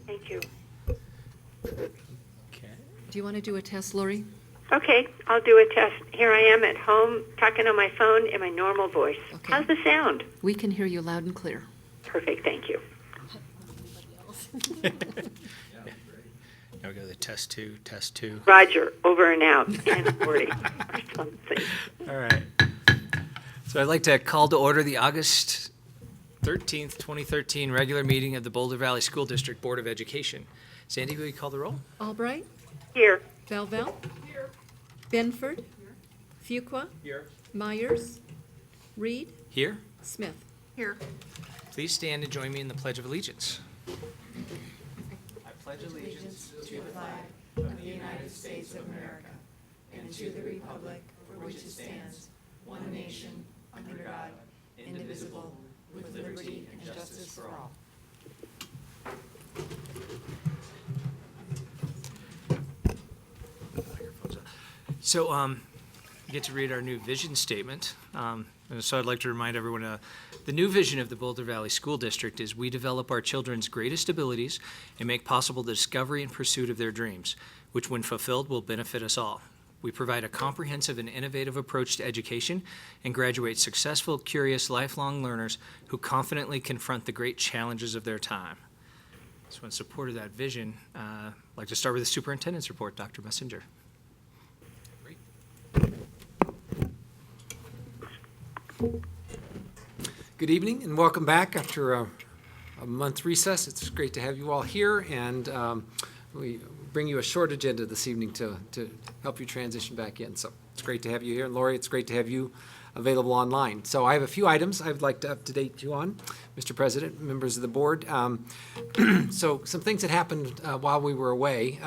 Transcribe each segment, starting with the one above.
Thank you. Okay. Do you want to do a test, Lori? Okay, I'll do a test. Here I am at home talking on my phone in my normal voice. Okay. How's the sound? We can hear you loud and clear. Perfect, thank you. Now we go to the test two. Roger, over and out, 10:40 or something. All right. So I'd like to call to order the August 13th, 2013 regular meeting of the Boulder Valley School District Board of Education. Sandy, will you call the roll? Albright? Here. Valvel? Here. Benford? Here. Fuqua? Here. Myers? Reed? Here. Smith? Here. Please stand and join me in the Pledge of Allegiance. I pledge allegiance to the flag of the United States of America and to the republic for which it stands, one nation, under God, indivisible, with liberty and justice for all. So, we get to read our new vision statement. And so I'd like to remind everyone, the new vision of the Boulder Valley School District is we develop our children's greatest abilities and make possible the discovery and pursuit of their dreams, which when fulfilled will benefit us all. We provide a comprehensive and innovative approach to education and graduate successful, curious, lifelong learners who confidently confront the great challenges of their time. So in support of that vision, I'd like to start with the superintendent's report. Dr. Messenger. Good evening and welcome back after a month recess. It's great to have you all here, and we bring you a short agenda this evening to help you transition back in. So it's great to have you here. And Lori, it's great to have you available online. So I have a few items I'd like to up-to-date you on, Mr. President, members of the board. So some things that happened while we were away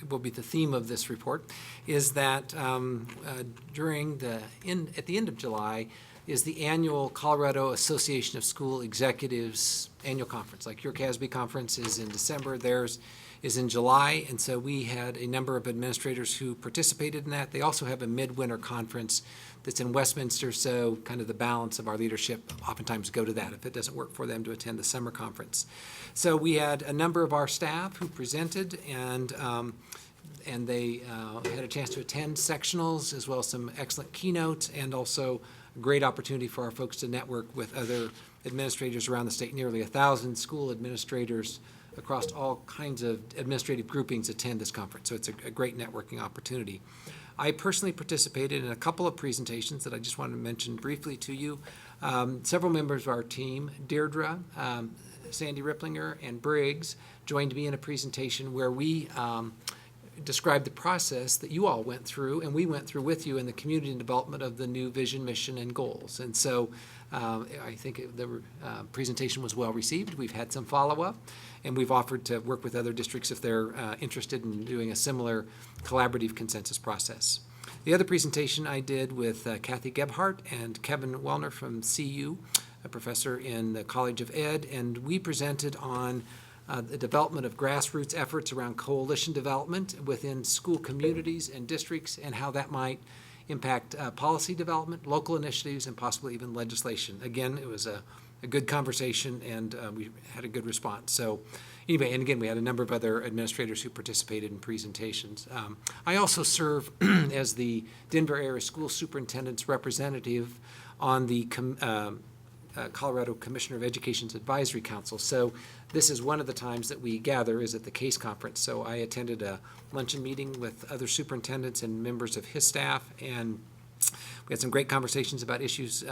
will be the theme of this report, is that at the end of July, is the annual Colorado Association of School Executives annual conference. Like your CASB conference is in December, theirs is in July, and so we had a number of administrators who participated in that. They also have a midwinter conference that's in Westminster, so kind of the balance of our leadership oftentimes go to that if it doesn't work for them to attend the summer conference. So we had a number of our staff who presented, and they had a chance to attend sectionals as well as some excellent keynotes, and also a great opportunity for our folks to network with other administrators around the state. Nearly 1,000 school administrators across all kinds of administrative groupings attend this conference, so it's a great networking opportunity. I personally participated in a couple of presentations that I just wanted to mention briefly to you. Several members of our team, Deirdre, Sandy Ripplinger, and Briggs, joined me in a presentation where we described the process that you all went through and we went through with you in the community and development of the new vision, mission, and goals. And so I think the presentation was well received. We've had some follow-up, and we've offered to work with other districts if they're interested in doing a similar collaborative consensus process. The other presentation I did with Kathy Gebhardt and Kevin Wellner from CU, a professor in the College of Ed, and we presented on the development of grassroots efforts around coalition development within school communities and districts, and how that might impact policy development, local initiatives, and possibly even legislation. Again, it was a good conversation, and we had a good response. So anyway, and again, we had a number of other administrators who participated in presentations. I also serve as the Denver Area School Superintendent's representative on the Colorado Commissioner of Education's Advisory Council. So this is one of the times that we gather is at the CASE conference. So I attended a luncheon meeting with other superintendents and members of his staff, and we had some great conversations about issues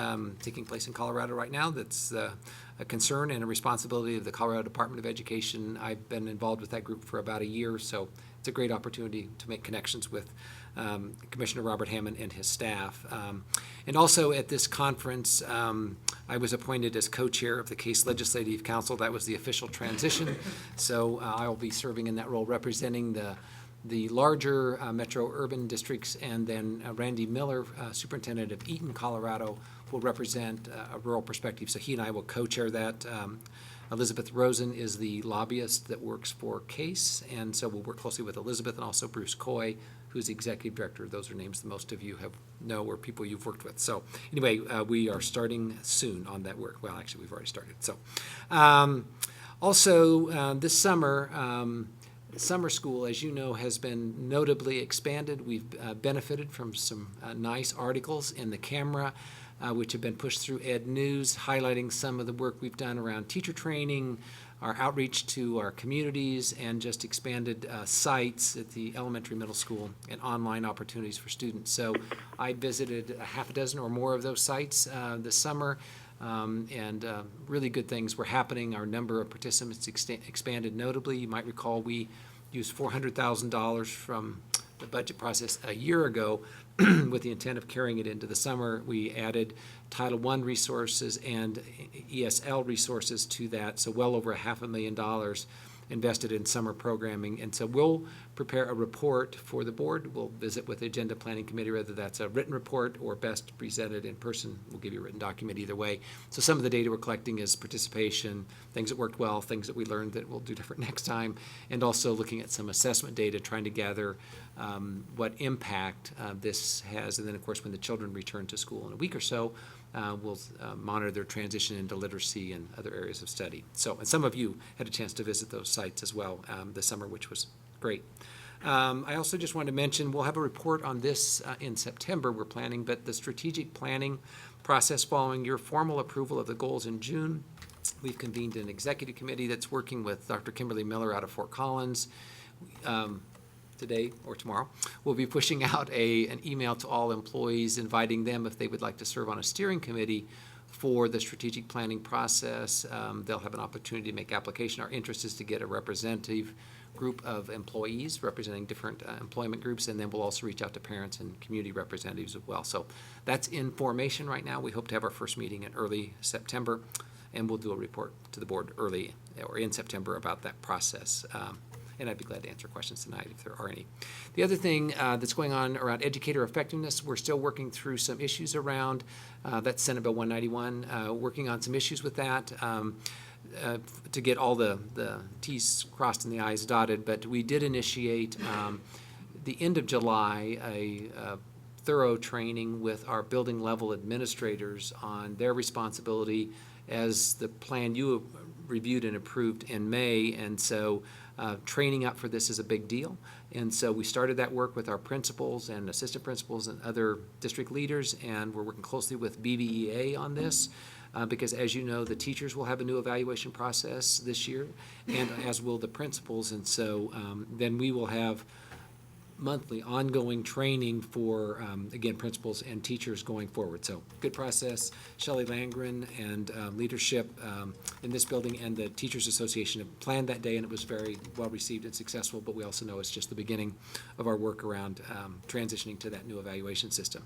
taking place in Colorado right now. That's a concern and a responsibility of the Colorado Department of Education. I've been involved with that group for about a year, so it's a great opportunity to make connections with Commissioner Robert Hammond and his staff. And also at this conference, I was appointed as co-chair of the CASE Legislative Council. That was the official transition. So I will be serving in that role, representing the larger metro urban districts, and then Randy Miller, superintendent of Eaton, Colorado, will represent a rural perspective. So he and I will co-chair that. Elizabeth Rosen is the lobbyist that works for CASE, and so we'll work closely with Elizabeth, and also Bruce Coy, who's the executive director. Those are names that most of you know or people you've worked with. So anyway, we are starting soon on that work. Well, actually, we've already started. So Also, this summer, summer school, as you know, has been notably expanded. We've benefited from some nice articles in the Camera, which have been pushed through Ed News, highlighting some of the work we've done around teacher training, our outreach to our communities, and just expanded sites at the elementary, middle school, and online opportunities for students. So I visited a half a dozen or more of those sites this summer, and really good things were happening. Our number of participants expanded notably. You might recall we used $400,000 from the budget process a year ago with the intent of carrying it into the summer. We added Title I resources and ESL resources to that, so well over $500,000 invested in summer programming. And so we'll prepare a report for the board. We'll visit with the Agenda Planning Committee, whether that's a written report or best presented in person. We'll give you a written document either way. So some of the data we're collecting is participation, things that worked well, things that we learned that we'll do different next time, and also looking at some assessment data, trying to gather what impact this has. And then, of course, when the children return to school in a week or so, we'll monitor their transition into literacy and other areas of study. So, and some of you had a chance to visit those sites as well this summer, which was great. I also just wanted to mention, we'll have a report on this in September, we're planning, but the strategic planning process following your formal approval of the goals in June, we've convened an executive committee that's working with Dr. Kimberly Miller out of Fort Collins. Today or tomorrow, we'll be pushing out an email to all employees, inviting them if they would like to serve on a steering committee for the strategic planning process. They'll have an opportunity to make application. Our interest is to get a representative group of employees representing different employment groups, and then we'll also reach out to parents and community representatives as well. So that's in formation right now. We hope to have our first meeting in early September, and we'll do a report to the board early or in September about that process. And I'd be glad to answer questions tonight if there are any. The other thing that's going on around educator effectiveness, we're still working through some issues around, that's Senate Bill 191, working on some issues with that to get all the T's crossed and the I's dotted. But we did initiate the end of July a thorough training with our building level administrators on their responsibility as the plan you reviewed and approved in May. And so training up for this is a big deal. And so we started that work with our principals and assistant principals and other district leaders, and we're working closely with BBEA on this because, as you know, the teachers will have a new evaluation process this year, and as will the principals. And so then we will have monthly ongoing training for, again, principals and teachers going forward. So good process. Shelley Landgren and leadership in this building and the Teachers Association have planned that day, and it was very well received and successful, but we also know it's just the beginning of our work around transitioning to that new evaluation system.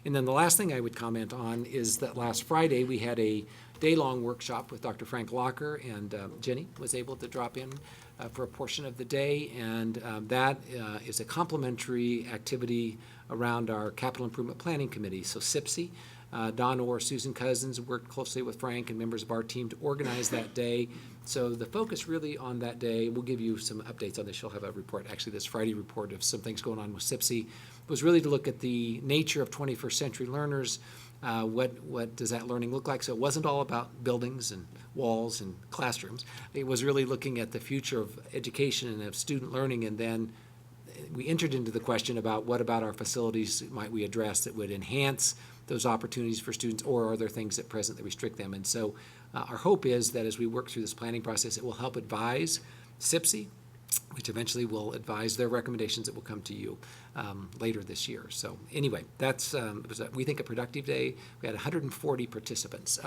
And then the last thing I would comment on is that last Friday we had a day-long workshop with Dr. Frank Locker, and Jenny was able to drop in for a portion of the day, and that is a complementary activity around our Capital Improvement Planning Committee. So SIPSI, Don Orr, Susan Cousins worked closely with Frank and members of our team to organize that day. So the focus really on that day, we'll give you some updates on this. You'll have a report, actually this Friday report of some things going on with SIPSI, was really to look at the nature of 21st century learners. What does that learning look like? So it wasn't all about buildings and walls and classrooms. It was really looking at the future of education and of student learning, and then we entered into the question about what about our facilities might we address that would enhance those opportunities for students, or are there things that presently restrict them? And so our hope is that as we work through this planning process, it will help advise SIPSI, which eventually will advise their recommendations that will come to you later this year. So anyway, that's it was we think a productive day. We had 140 participants.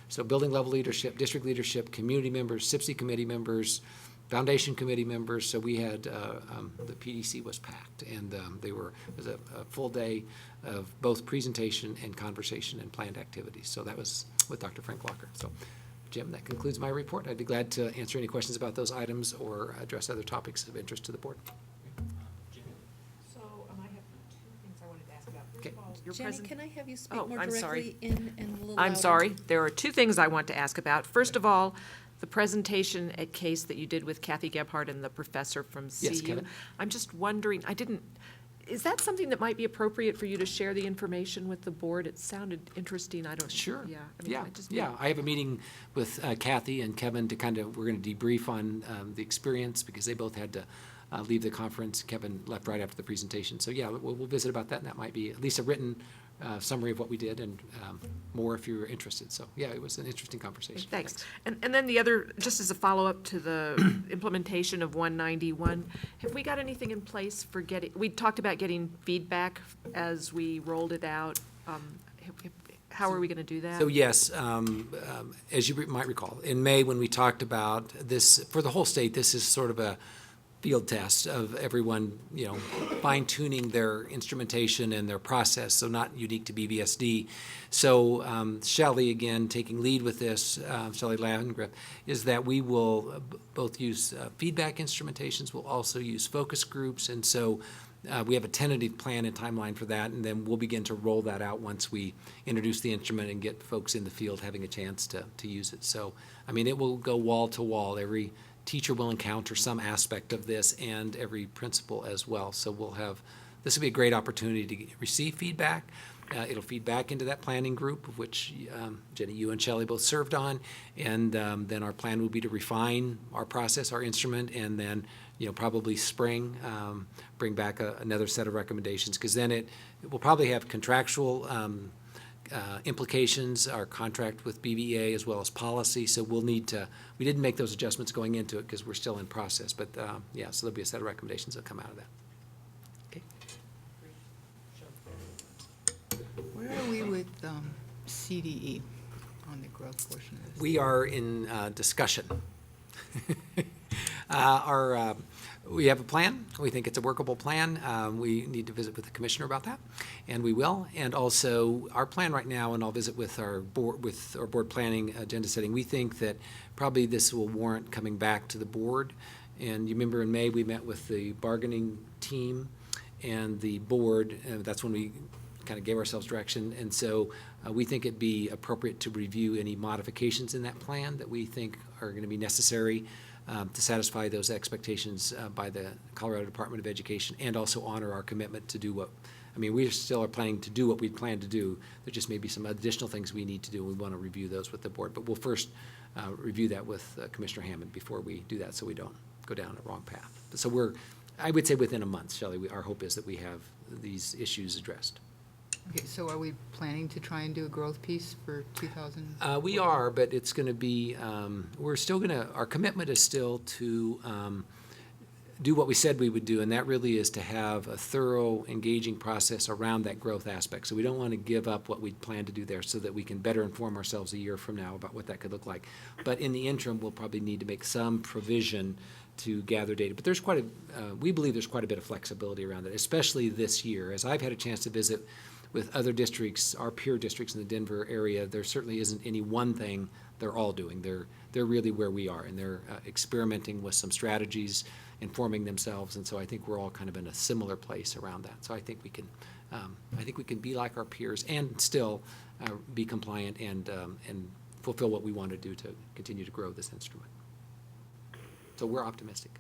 So building level leadership, district leadership, community members, SIPSI committee members, foundation committee members. So we had the PDC was packed, and it was a full day of both presentation and conversation and planned activities. So that was with Dr. Frank Locker. So Jim, that concludes my report. I'd be glad to answer any questions about those items or address other topics of interest to the board. So I have two things I wanted to ask about. First Okay. of all, your Jenny, present. can I have you speak Oh, more I'm sorry. directly in and a little I'm louder? sorry. There are two things I want to ask about. First of all, the presentation at CASE that you did with Kathy Gebhardt and the professor from CU. Yes, Kevin. I'm just wondering, is that something that might be appropriate for you to share the information with the board? It sounded interesting, I don't. Sure. Yeah. I mean, Yeah, I just- yeah. I have a meeting with Kathy and Kevin to we're going to debrief on the experience because they both had to leave the conference. Kevin left right after the presentation. So yeah, we'll visit about that, and that might be at least a written summary of what we did and more if you're interested. So yeah, it was an interesting conversation. Thanks. And then the other, just as a follow-up to the implementation of 191, have we got anything in place for we talked about getting feedback as we rolled it out. How are we going to do that? So yes, as you might recall, in May when we talked about this, for the whole state, this is sort of a field test of everyone, fine-tuning their instrumentation and their process, so not unique to BVSD. So Shelley, again, taking lead with this, Shelley Landgraf, is that we will both use feedback instrumentations, we'll also use focus groups, and so we have a tentative plan and timeline for that, and then we'll begin to roll that out once we introduce the instrument and get folks in the field having a chance to use it. So, it will go wall to wall. Every teacher will encounter some aspect of this and every principal as well. So this will be a great opportunity to receive feedback. It'll feed back into that planning group, of which Jenny, you and Shelley both served on, and then our plan will be to refine our process, our instrument, and then probably spring bring back another set of recommendations, because then it will probably have contractual implications, our contract with BVA as well as policy. So we didn't make those adjustments going into it because we're still in process, but so there'll be a set of recommendations that come out of that. Okay. Where are we with CDE on the growth portion of this? We are in discussion. We have a plan. We think it's a workable plan. We need to visit with the commissioner about that, and we will. And also, our plan right now, and I'll visit with our board planning agenda setting. We think that probably this will warrant coming back to the board. And you remember in May we met with the bargaining team and the board. And that's when we kind of gave ourselves direction. And so we think it'd be appropriate to review any modifications in that plan that we think are going to be necessary to satisfy those expectations by the Colorado Department of Education, and also honor our commitment to do we still are planning to do what we plan to do. There just may be some additional things we need to do, and we want to review those with the board. But we'll first review that with Commissioner Hammond before we do that, so we don't go down a wrong path. So I would say within a month, Shelley, our hope is that we have these issues addressed. Okay, so are we planning to try and do a growth piece for 2000? We are, but it's going to be, our commitment is still to do what we said we would do, and that really is to have a thorough, engaging process around that growth aspect. So we don't want to give up what we'd planned to do there so that we can better inform ourselves a year from now about what that could look like. But in the interim, we'll probably need to make some provision to gather data. But we believe there's quite a bit of flexibility around it, especially this year. As I've had a chance to visit with other districts, our peer districts in the Denver area, there certainly isn't any one thing they're all doing. They're really where we are, and they're experimenting with some strategies, informing themselves, and so I think we're all kind of in a similar place around that. So I think we can be like our peers and still be compliant and fulfill what we want to do to continue to grow this instrument. So we're optimistic.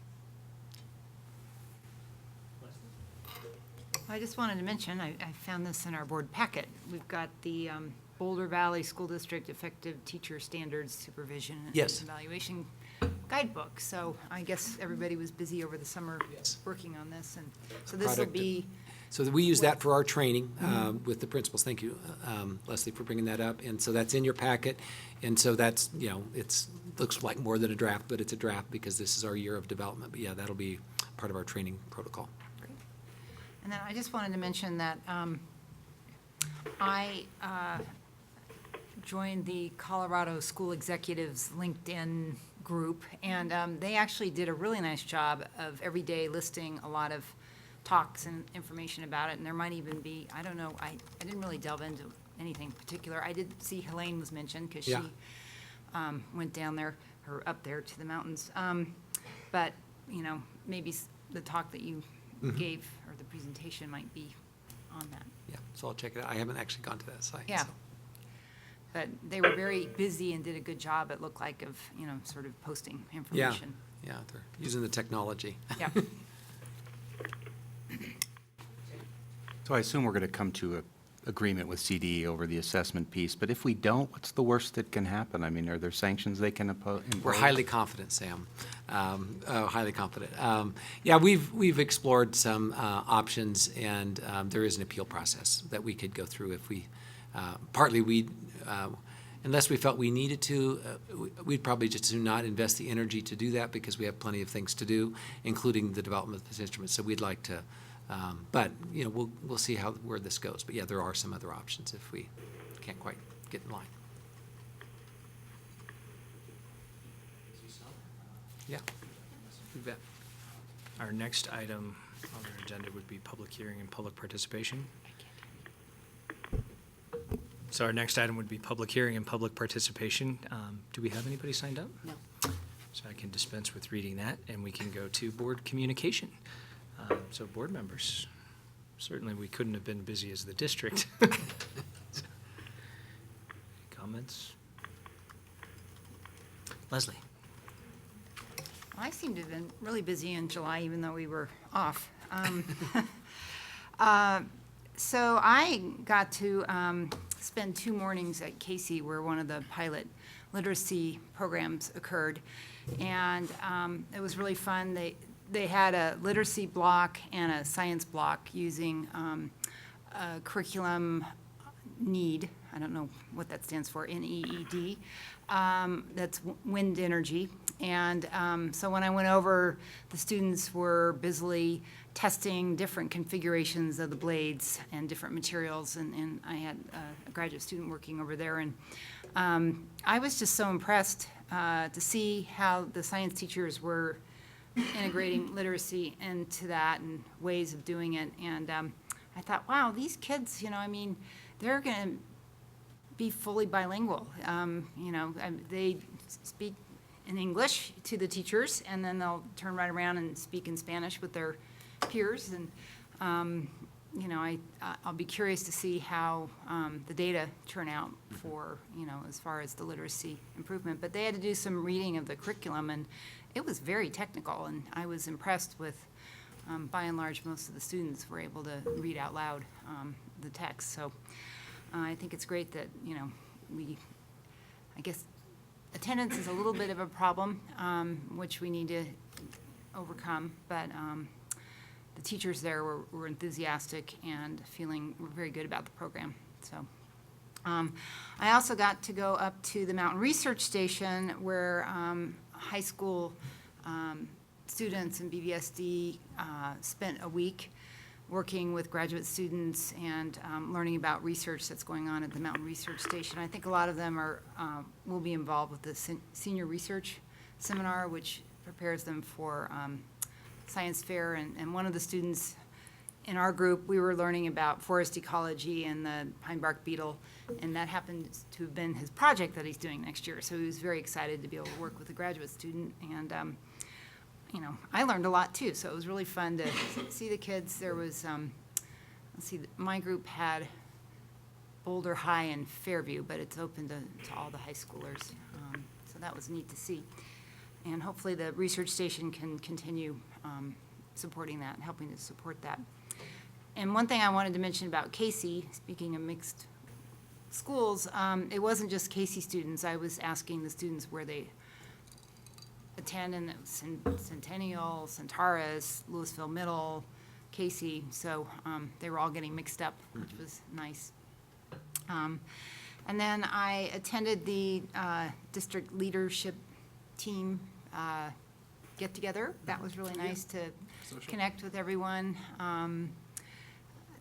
I just wanted to mention, I found this in our board packet. We've got the Boulder Valley School District Effective Teacher Standards Supervision and Yes. Evaluation Guidebook. So I guess everybody was busy over the summer Yes. working on this, and so this will Product- be, So we use that for our training with the principals. Thank you, Leslie, for bringing that up. And so that's in your packet. And so that's, looks like more than a draft, but it's a draft because this is our year of development. But yeah, that'll be part of our training protocol. and then I just wanted to mention that I joined the Colorado School Executives LinkedIn group, and they actually did a really nice job of every day listing a lot of talks and information about it, and there might even be, I don't know, I didn't really delve into anything particular. I did see Helene was mentioned, because Yeah. she went down there, or up there to the mountains. But, maybe the talk that you gave, or the presentation might be on that. Yeah, so I'll check it out. I haven't actually gone to that site. Yeah. so. But they were very busy and did a good job, it looked like, of, sort of posting information. Yeah, they're using the technology. Yeah. So I assume we're going to come to a agreement with CDE over the assessment piece, but if we don't, what's the worst that can happen? I mean, are there sanctions they can impose? We're highly confident, Sam. Highly confident. Yeah, we've explored some options, and there is an appeal process that we could go through if we, partly we, unless we felt we needed to, we'd probably just do not invest the energy to do that because we have plenty of things to do, including the development of this instrument. So we'd like to, but you know, we'll see where this goes. But yeah, there are some other options if we can't quite get in line. Yeah, you bet. Our next item on our agenda would be public hearing and public participation. So our next item would be public hearing and public participation. Do we have anybody signed up? No. So I can dispense with reading that, and we can go to board communication. So board members, certainly we couldn't have been busy as the district. Comments? Leslie? I seem to have been really busy in July, even though we were off. So I got to spend 2 mornings at Casey, where one of the pilot literacy programs occurred, and it was really fun. They had a literacy block and a science block using a curriculum NEED. I don't know what that stands for, NEED. That's wind energy. And so when I went over, the students were busily testing different configurations of the blades and different materials, and I had a graduate student working over there. And I was just so impressed to see how the science teachers were integrating literacy into that and ways of doing it. And I thought, wow, these kids, you know, I mean, they're going to be fully bilingual. You know, they speak in English to the teachers, and then they'll turn right around and speak in Spanish with their peers. And, you know, I'll be curious to see how the data turn out for, you know, as far as the literacy improvement. But they had to do some reading of the curriculum, and it was very technical, and I was impressed with, by and large, most of the students were able to read out loud the text. So I think it's great that, you know, I guess attendance is a little bit of a problem, which we need to overcome, but the teachers there were enthusiastic and feeling very good about the program. So I also got to go up to the Mountain Research Station, where high school students in BVSD spent a week working with graduate students and learning about research that's going on at the Mountain Research Station. I think a lot of them will be involved with the senior research seminar, which prepares them for science fair. And one of the students in our group, we were learning about forest ecology and the pine bark beetle, and that happened to have been his project that he's doing next year. So he was very excited to be able to work with a graduate student, and you know, I learned a lot too, so it was really fun to see the kids. There was, let's see, my group had Boulder High and Fairview, but it's open to all the high schoolers, so that was neat to see. And hopefully the research station can continue supporting that, helping to support that. And one thing I wanted to mention about Casey, speaking of mixed schools, it wasn't just Casey students. I was asking the students where they attend, and it was Centennial, Centaurus, Louisville Middle, Casey, so they were all getting mixed up, which was nice. And then I attended the district leadership team get-together. That was really nice to connect with everyone.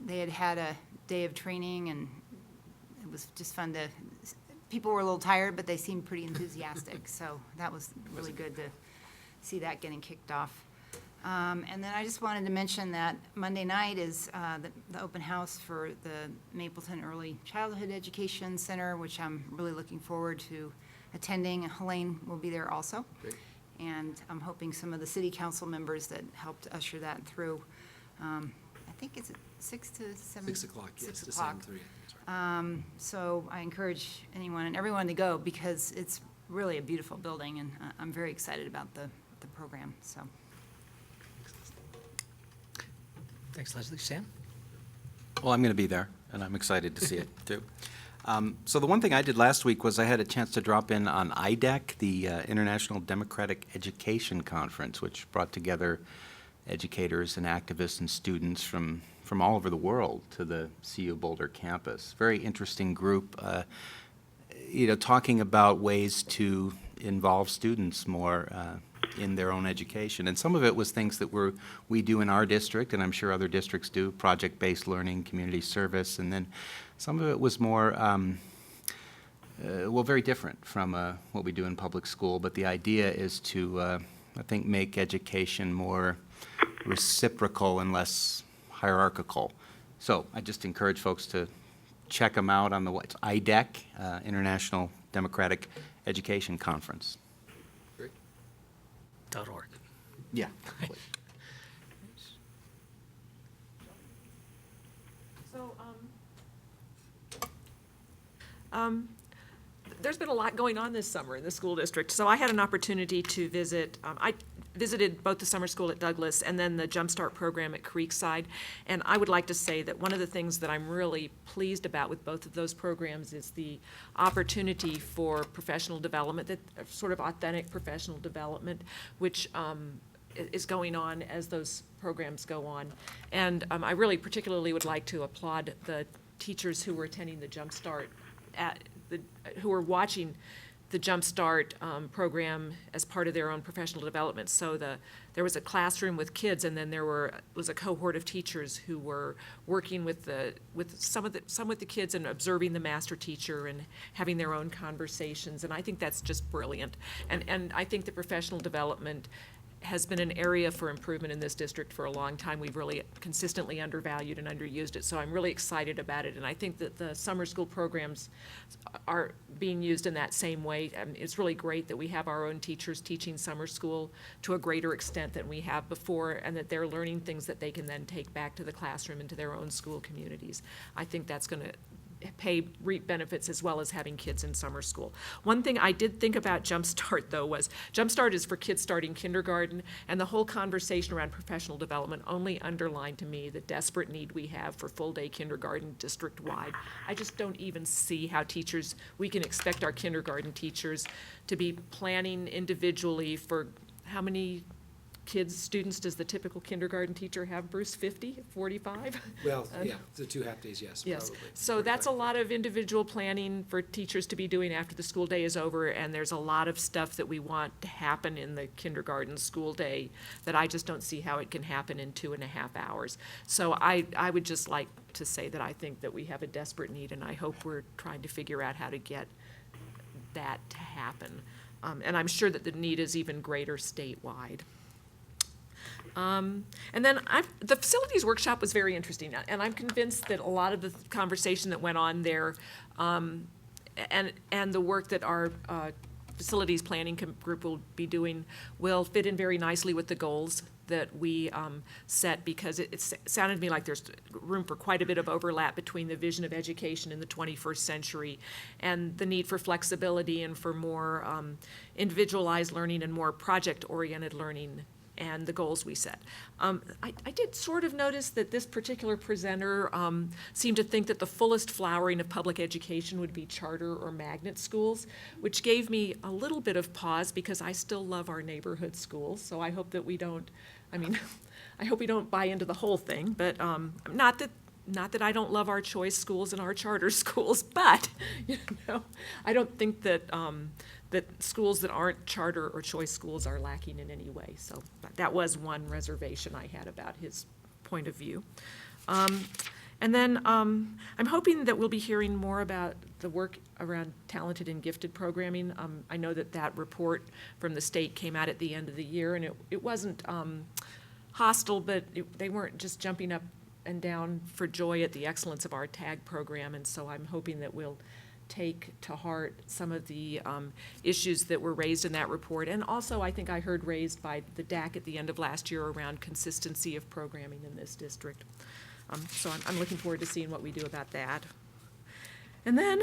They had a day of training, and it was just fun to, people were a little tired, but they seemed pretty enthusiastic, so that was really good to see that getting kicked off. And then I just wanted to mention that Monday night is the open house for the Mapleton Early Childhood Education Center, which I'm really looking forward to attending. Helene will be there also. Great. And I'm hoping some of the city council members that helped usher that through. I think it's at 6 to 7? 6 o'clock, yes, 6 to o'clock. 7:30. That's right. So I encourage anyone and everyone to go, because it's really a beautiful building, and I'm very excited about the program, so. Thanks, Leslie. Sam? Well, I'm going to be there, and I'm excited to see it, too. So the one thing I did last week was I had a chance to drop in on IDEC, the International Democratic Education Conference, which brought together educators and activists and students from all over the world to the CU Boulder campus. Very interesting group, talking about ways to involve students more in their own education. And some of it was things that we do in our district, and I'm sure other districts do, project-based learning, community service, and then some of it was more, very different from what we do in public school, but the idea is to, I think, make education more reciprocal and less hierarchical. So I just encourage folks to check them out on it's IDEC, International Democratic Education Conference. .org. Yeah. So, there's been a lot going on this summer in the school district. So I had an opportunity to visit, I visited both the summer school at Douglas and then the Jumpstart program at Creekside. And I would like to say that one of the things that I'm really pleased about with both of those programs is the opportunity for professional development, that sort of authentic professional development, which is going on as those programs go on. And I really particularly would like to applaud the teachers who were attending the Jumpstart, who were watching the Jumpstart program as part of their own professional development. So there was a classroom with kids, and then there was a cohort of teachers who were working with some with the kids and observing the master teacher and having their own conversations. And I think that's just brilliant. And I think the professional development has been an area for improvement in this district for a long time. We've really consistently undervalued and underused it, so I'm really excited about it. And I think that the summer school programs are being used in that same way. It's really great that we have our own teachers teaching summer school to a greater extent than we have before, and that they're learning things that they can then take back to the classroom and to their own school communities. I think that's going to reap benefits as well as having kids in summer school. One thing I did think about Jumpstart, though, was Jumpstart is for kids starting kindergarten, and the whole conversation around professional development only underlined to me the desperate need we have for full-day kindergarten district-wide. I just don't even see how we can expect our kindergarten teachers to be planning individually for how many students does the typical kindergarten teacher have, Bruce? 50, 45? Well, yeah, the 2 half-days, yes, Yes, probably. so that's a lot of individual planning for teachers to be doing after the school day is over, and there's a lot of stuff that we want to happen in the kindergarten school day that I just don't see how it can happen in 2.5 hours. So I would just like to say that I think that we have a desperate need, and I hope we're trying to figure out how to get that to happen. And I'm sure that the need is even greater statewide. And then the facilities workshop was very interesting, and I'm convinced that a lot of the conversation that went on there and the work that our facilities planning group will be doing will fit in very nicely with the goals that we set, because it sounded to me like there's room for quite a bit of overlap between the vision of education in the 21st century and the need for flexibility and for more individualized learning and more project-oriented learning and the goals we set. I did sort of notice that this particular presenter seemed to think that the fullest flowering of public education would be charter or magnet schools, which gave me a little bit of pause because I still love our neighborhood schools. So I hope that we don't, I hope we don't buy into the whole thing, but not that I don't love our choice schools and our charter schools, but I don't think that that schools that aren't charter or choice schools are lacking in any way. So that was one reservation I had about his point of view. And then I'm hoping that we'll be hearing more about the work around talented and gifted programming. I know that report from the state came out at the end of the year, and it wasn't hostile, but they weren't just jumping up and down for joy at the excellence of our TAG program, and so I'm hoping that we'll take to heart some of the issues that were raised in that report, and also I think I heard raised by the DAC at the end of last year around consistency of programming in this district. So I'm looking forward to seeing what we do about that. And then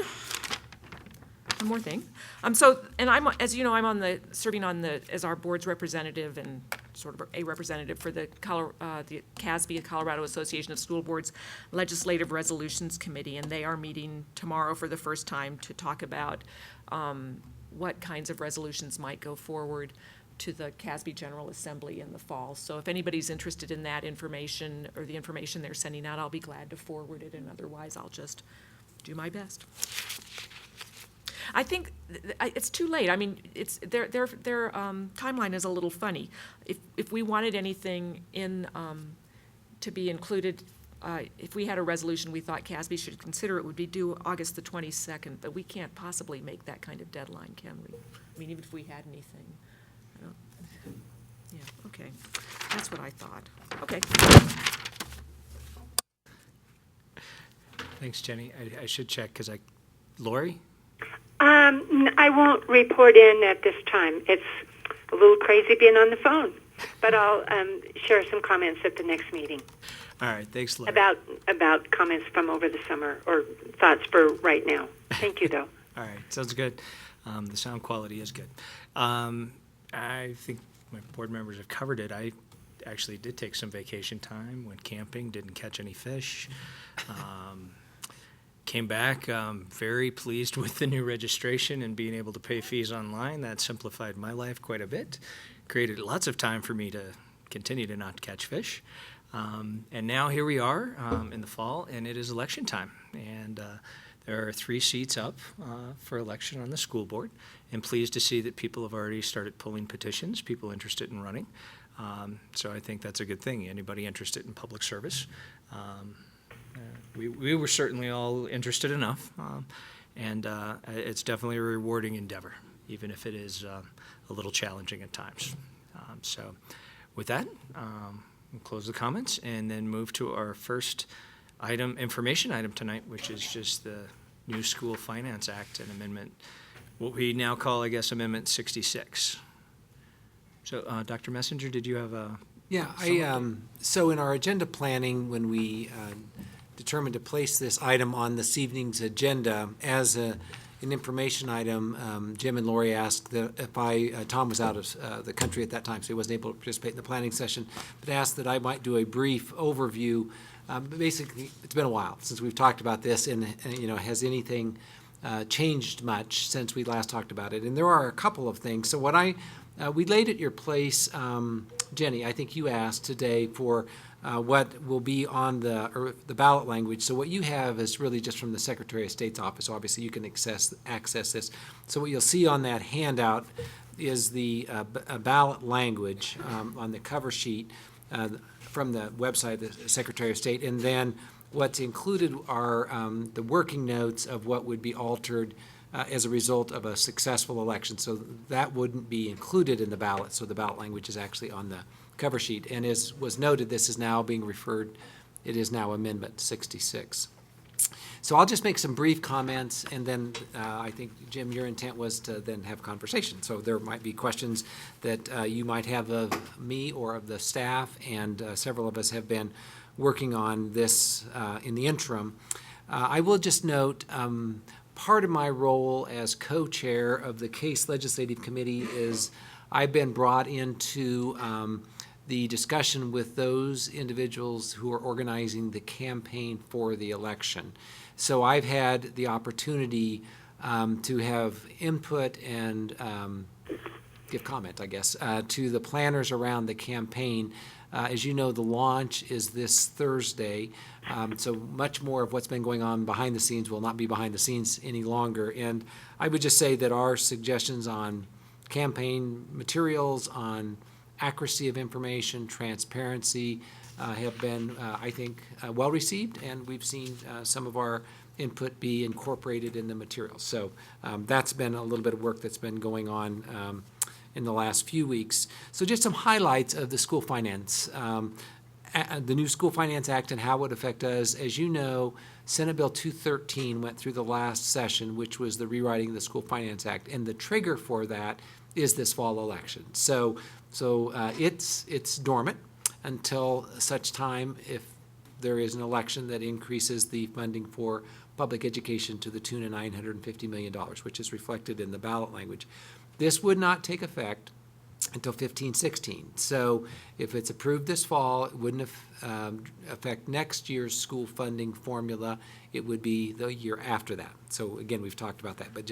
one more thing. And I'm, as you know, I'm serving on as our board's representative and sort of a representative for the CASB, Colorado Association of School Boards Legislative Resolutions Committee, and they are meeting tomorrow for the first time to talk about what kinds of resolutions might go forward to the CASB General Assembly in the fall. So if anybody's interested in that information or the information they're sending out, I'll be glad to forward it, and otherwise I'll just do my best. I think it's too late. I mean, their timeline is a little funny. If we wanted anything in to be included, if we had a resolution we thought CASB should consider, it would be due August the 22nd. But we can't possibly make that kind of deadline, can we? I mean, even if we had anything. I don't, yeah. Okay. That's what I thought. Okay. Thanks, Jenny. I should check because Lori? I won't report in at this time. It's a little crazy being on the phone, but I'll share some comments at the next meeting All right, thanks, Lori. about comments from over the summer or thoughts for right now. Thank you, though. All right, sounds good. The sound quality is good. I think my board members have covered it. I actually did take some vacation time, went camping, didn't catch any fish. Came back very pleased with the new registration and being able to pay fees online. That simplified my life quite a bit, created lots of time for me to continue to not catch fish. And now here we are in the fall, and it is election time. And there are 3 seats up for election on the school board. And pleased to see that people have already started pulling petitions, people interested in running. So I think that's a good thing. Anybody interested in public service? We were certainly all interested enough, and it's definitely a rewarding endeavor, even if it is a little challenging at times. So with that, we'll close the comments and then move to our first information item tonight, which is just the new School Finance Act and amendment, what we now call, I guess, Amendment 66. So, Dr. Messenger, did you have a... Yeah, so in our agenda planning, when we determined to place this item on this evening's agenda as an information item, Jim and Lori asked that if Tom was out of the country at that time, so he wasn't able to participate in the planning session, but asked that I might do a brief overview. Basically, it's been a while since we've talked about this, and has anything changed much since we last talked about it? And there are a couple of things. So what we laid at your place, Jenny, I think you asked today for what will be on the ballot language. So what you have is really just from the Secretary of State's office. Obviously, you can access this. So what you'll see on that handout is the ballot language on the cover sheet from the website of the Secretary of State. And then what's included are the working notes of what would be altered as a result of a successful election. So that wouldn't be included in the ballot. So the ballot language is actually on the cover sheet. And as was noted, this is now being referred, it is now Amendment 66. So I'll just make some brief comments, and then I think, Jim, your intent was to then have conversation. So there might be questions that you might have of me or of the staff, and several of us have been working on this in the interim. I will just note, part of my role as co-chair of the Case Legislative Committee is I've been brought into the discussion with those individuals who are organizing the campaign for the election. So I've had the opportunity to have input and give comment, I guess, to the planners around the campaign. As you know, the launch is this Thursday, so much more of what's been going on behind the scenes will not be behind the scenes any longer. And I would just say that our suggestions on campaign materials, on accuracy of information, transparency, have been, I think, well received, and we've seen some of our input be incorporated in the materials. So that's been a little bit of work that's been going on in the last few weeks. So just some highlights of the school finance, the new School Finance Act and how it would affect us. As you know, Senate Bill 213 went through the last session, which was the rewriting of the School Finance Act, and the trigger for that is this fall election. So it's dormant until such time if there is an election that increases the funding for public education to the tune of $950 million, which is reflected in the ballot language. This would not take effect until 15-16. So if it's approved this fall, it wouldn't affect next year's school funding formula. It would be the year after that. So again, we've talked about that, but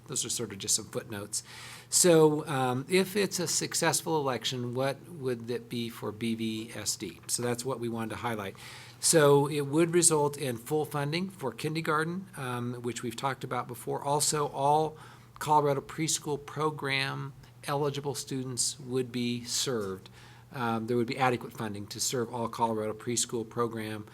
those are sort of just some footnotes. So if it's a successful election, what would it be for BVSD? So that's what we wanted to highlight. So it would result in full funding for kindergarten, which we've talked about before. Also, all Colorado preschool program eligible students would be served. There would be adequate funding to serve all Colorado preschool program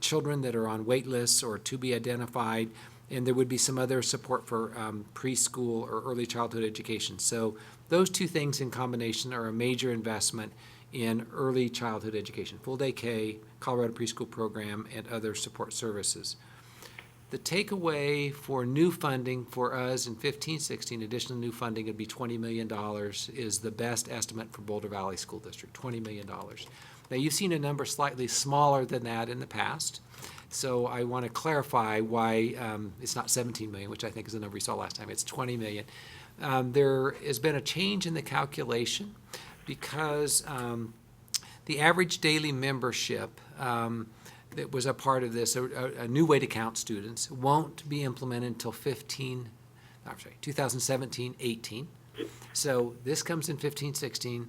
children that are on wait lists or to be identified, and there would be some other support for preschool or early childhood education. So those two things in combination are a major investment in early childhood education, full day K, Colorado preschool program, and other support services. The takeaway for new funding for us in 15-16, additional new funding would be $20 million is the best estimate for Boulder Valley School District, $20 million. Now, you've seen a number slightly smaller than that in the past, so I want to clarify why it's not $17 million, which I think is the number we saw last time. It's $20 million. There has been a change in the calculation because the average daily membership that was a part of this, a new way to count students, won't be implemented until 2017-18. So this comes in 15-16.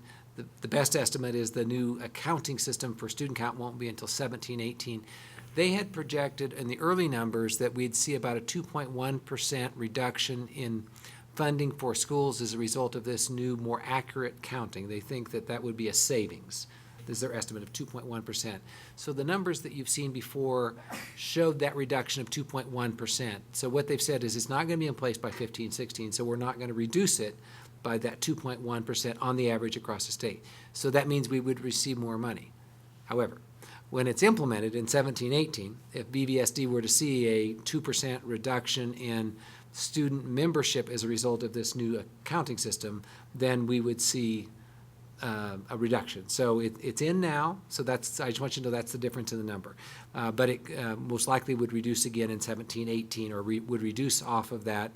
The best estimate is the new accounting system for student count won't be until 17-18. They had projected in the early numbers that we'd see about a 2.1% reduction in funding for schools as a result of this new, more accurate counting. They think that that would be a savings. This is their estimate of 2.1%. So the numbers that you've seen before showed that reduction of 2.1%. So what they've said is it's not going to be in place by 15-16, so we're not going to reduce it by that 2.1% on the average across the state. So that means we would receive more money. However, when it's implemented in 17-18, if BVSD were to see a 2% reduction in student membership as a result of this new accounting system, then we would see a reduction. So it's in now, so I just want you to know that's the difference in the number. But it most likely would reduce again in 17-18 or would reduce off of that,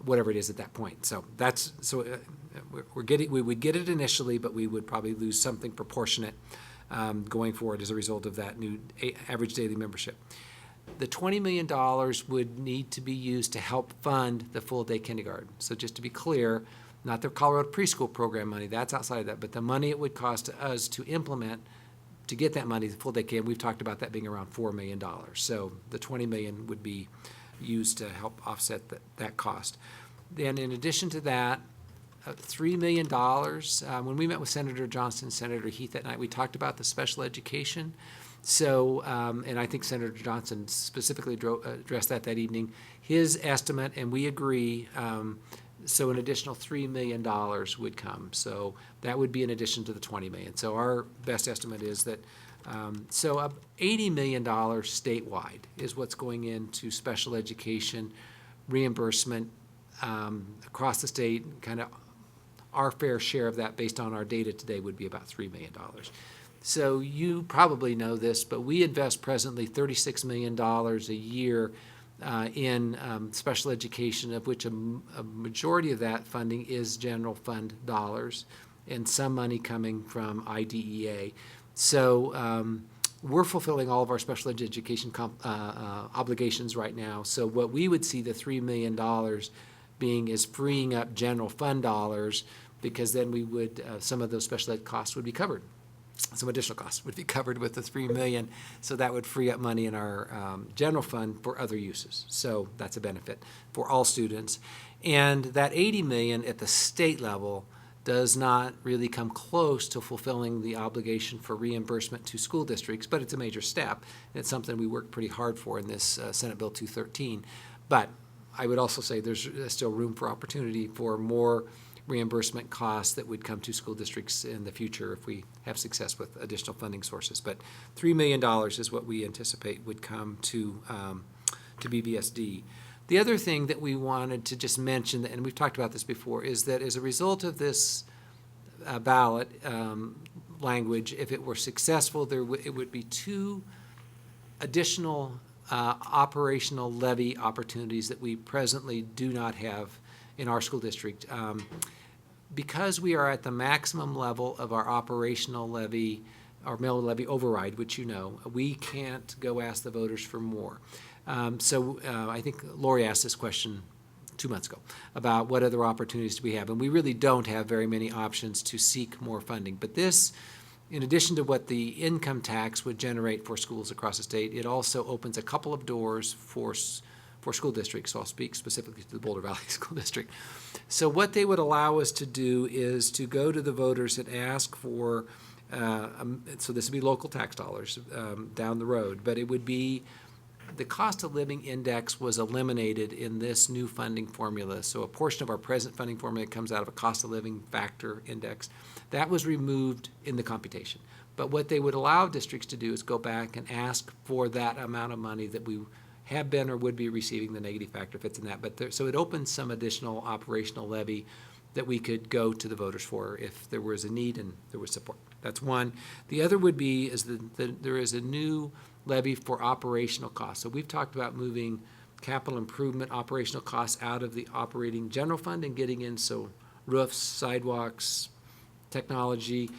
whatever it is at that point. So we would get it initially, but we would probably lose something proportionate going forward as a result of that new average daily membership. The $20 million would need to be used to help fund the full day kindergarten. So just to be clear, not the Colorado preschool program money, that's outside of that, but the money it would cost us to implement, to get that money, the full day K, we've talked about that being around $4 million. So the $20 million would be used to help offset that cost. Then in addition to that, $3 million, when we met with Senator Johnson and Senator Heath that night, we talked about the special education. So, and I think Senator Johnson specifically addressed that evening. His estimate, and we agree, so an additional $3 million would come. So that would be in addition to the $20 million. So our best estimate is that, $80 million statewide is what's going into special education reimbursement across the state. Kind of our fair share of that based on our data today would be about $3 million. So you probably know this, but we invest presently $36 million a year in special education, of which a majority of that funding is general fund dollars and some money coming from IDEA. So we're fulfilling all of our special education obligations right now. So what we would see the $3 million being is freeing up general fund dollars, because then we would, some of those special ed costs would be covered. Some additional costs would be covered with the $3 million, so that would free up money in our general fund for other uses. So that's a benefit for all students. And that $80 million at the state level does not really come close to fulfilling the obligation for reimbursement to school districts, but it's a major step. And it's something we worked pretty hard for in this Senate Bill 213. But I would also say there's still room for opportunity for more reimbursement costs that would come to school districts in the future if we have success with additional funding sources. But $3 million is what we anticipate would come to BVSD. The other thing that we wanted to just mention, and we've talked about this before, is that as a result of this ballot language, if it were successful, it would be 2 additional operational levy opportunities that we presently do not have in our school district. because we are at the maximum level of our operational levy, our mill levy override, which you know, we can't go ask the voters for more. So I think Lori asked this question 2 months ago about what other opportunities do we have, and we really don't have very many options to seek more funding. But this, in addition to what the income tax would generate for schools across the state, it also opens a couple of doors for school districts. So I'll speak specifically to the Boulder Valley School District. So what they would allow us to do is to go to the voters and ask for, so this would be local tax dollars down the road, but it would be the cost of living index was eliminated in this new funding formula. So a portion of our present funding formula comes out of a cost of living factor index. That was removed in the computation. But what they would allow districts to do is go back and ask for that amount of money that we have been or would be receiving. The negative factor fits in that. But so it opens some additional operational levy that we could go to the voters for if there was a need and there was support. That's one. The other would be is that there is a new levy for operational costs. So we've talked about moving capital improvement operational costs out of the operating general fund and getting in, so roofs, sidewalks, technology.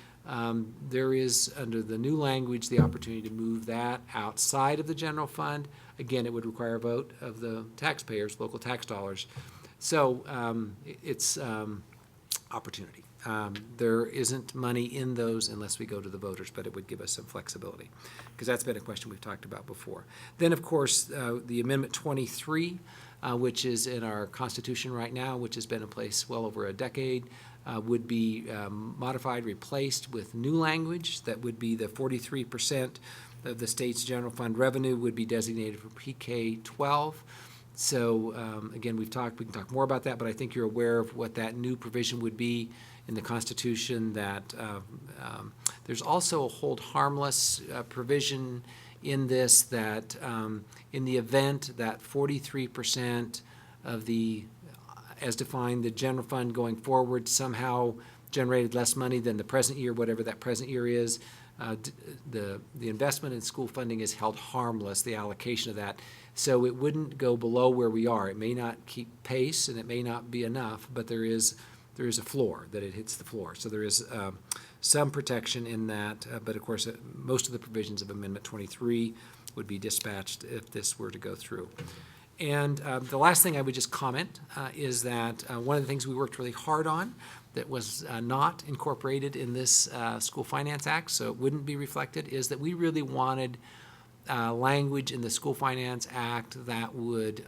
There is, under the new language, the opportunity to move that outside of the general fund. Again, it would require a vote of the taxpayers, local tax dollars. So it's opportunity. There isn't money in those unless we go to the voters, but it would give us some flexibility, because that's been a question we've talked about before. Then, of course, the Amendment 23, which is in our Constitution right now, which has been in place well over a decade, would be modified, replaced with new language that would be the 43% of the state's general fund revenue would be designated for pre-K-12. So again, we can talk more about that, but I think you're aware of what that new provision would be in the Constitution, that there's also a hold harmless provision in this, that in the event that 43% of the, as defined, the general fund going forward somehow generated less money than the present year, whatever that present year is, the investment in school funding is held harmless, the allocation of that. So it wouldn't go below where we are. It may not keep pace and it may not be enough, but there is a floor, that it hits the floor. So there is some protection in that, but of course most of the provisions of Amendment 23 would be dispatched if this were to go through. And the last thing I would just comment is that one of the things we worked really hard on that was not incorporated in this School Finance Act, so it wouldn't be reflected, is that we really wanted language in the School Finance Act that would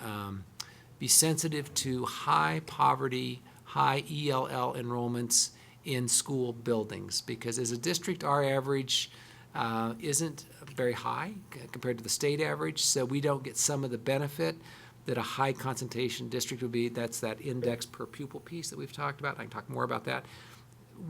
be sensitive to high poverty, high ELL enrollments in school buildings, because as a district, our average isn't very high compared to the state average, so we don't get some of the benefit that a high concentration district would be. That's that index per pupil piece that we've talked about. I can talk more about that.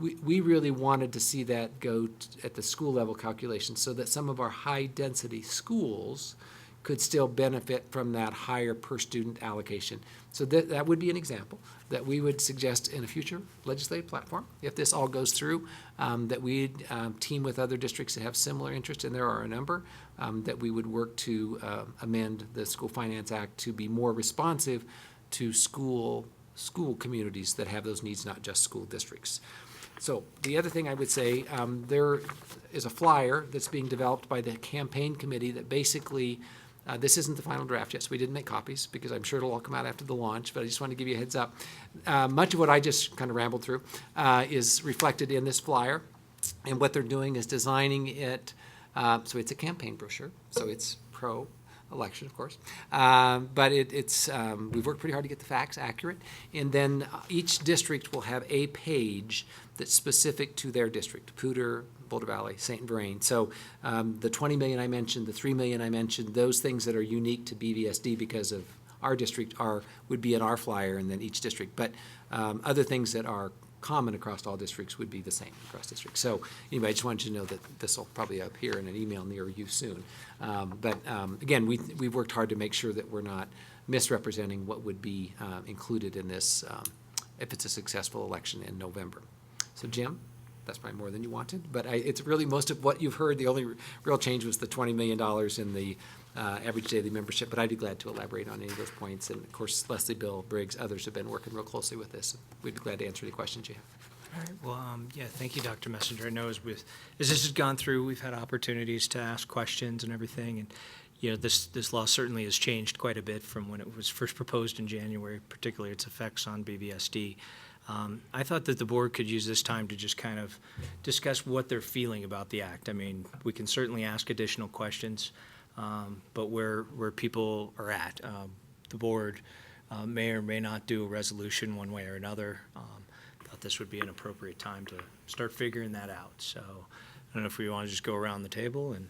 We really wanted to see that go at the school level calculation, so that some of our high density schools could still benefit from that higher per student allocation. So that would be an example that we would suggest in a future legislative platform, if this all goes through, that we'd team with other districts that have similar interests, and there are a number, that we would work to amend the School Finance Act to be more responsive to school communities that have those needs, not just school districts. So the other thing I would say, there is a flyer that's being developed by the campaign committee that basically, this isn't the final draft yet, so we didn't make copies because I'm sure it'll all come out after the launch, but I just want to give you a heads up. Much of what I just kind of rambled through is reflected in this flyer, and what they're doing is designing it, so it's a campaign brochure, so it's pro-election, of course, but we've worked pretty hard to get the facts accurate, and then each district will have a page that's specific to their district, Poudre, Boulder Valley, St. Vrain. So the 20 million I mentioned, the 3 million I mentioned, those things that are unique to BVSD because of our district would be in our flyer, and then each district. But other things that are common across all districts would be the same across districts. So anyway, I just wanted you to know that this will probably appear in an email near you soon. But again, we've worked hard to make sure that we're not misrepresenting what would be included in this if it's a successful election in November. So Jim, that's probably more than you wanted, but it's really most of what you've heard. The only real change was the $20 million in the average daily membership, but I'd be glad to elaborate on any of those points. And of course, Leslie, Bill, Briggs, others have been working real closely with this. We'd be glad to answer any questions you have. All right, well, yeah, thank you, Dr. Messenger. I know as this has gone through, we've had opportunities to ask questions and everything, and, you know, this law certainly has changed quite a bit from when it was first proposed in January, particularly its effects on BVSD. I thought that the board could use this time to just kind of discuss what they're feeling about the act. I mean, we can certainly ask additional questions, but where people are at. The board may or may not do a resolution one way or another. Thought this would be an appropriate time to start figuring that out. So I don't know if we want to just go around the table and,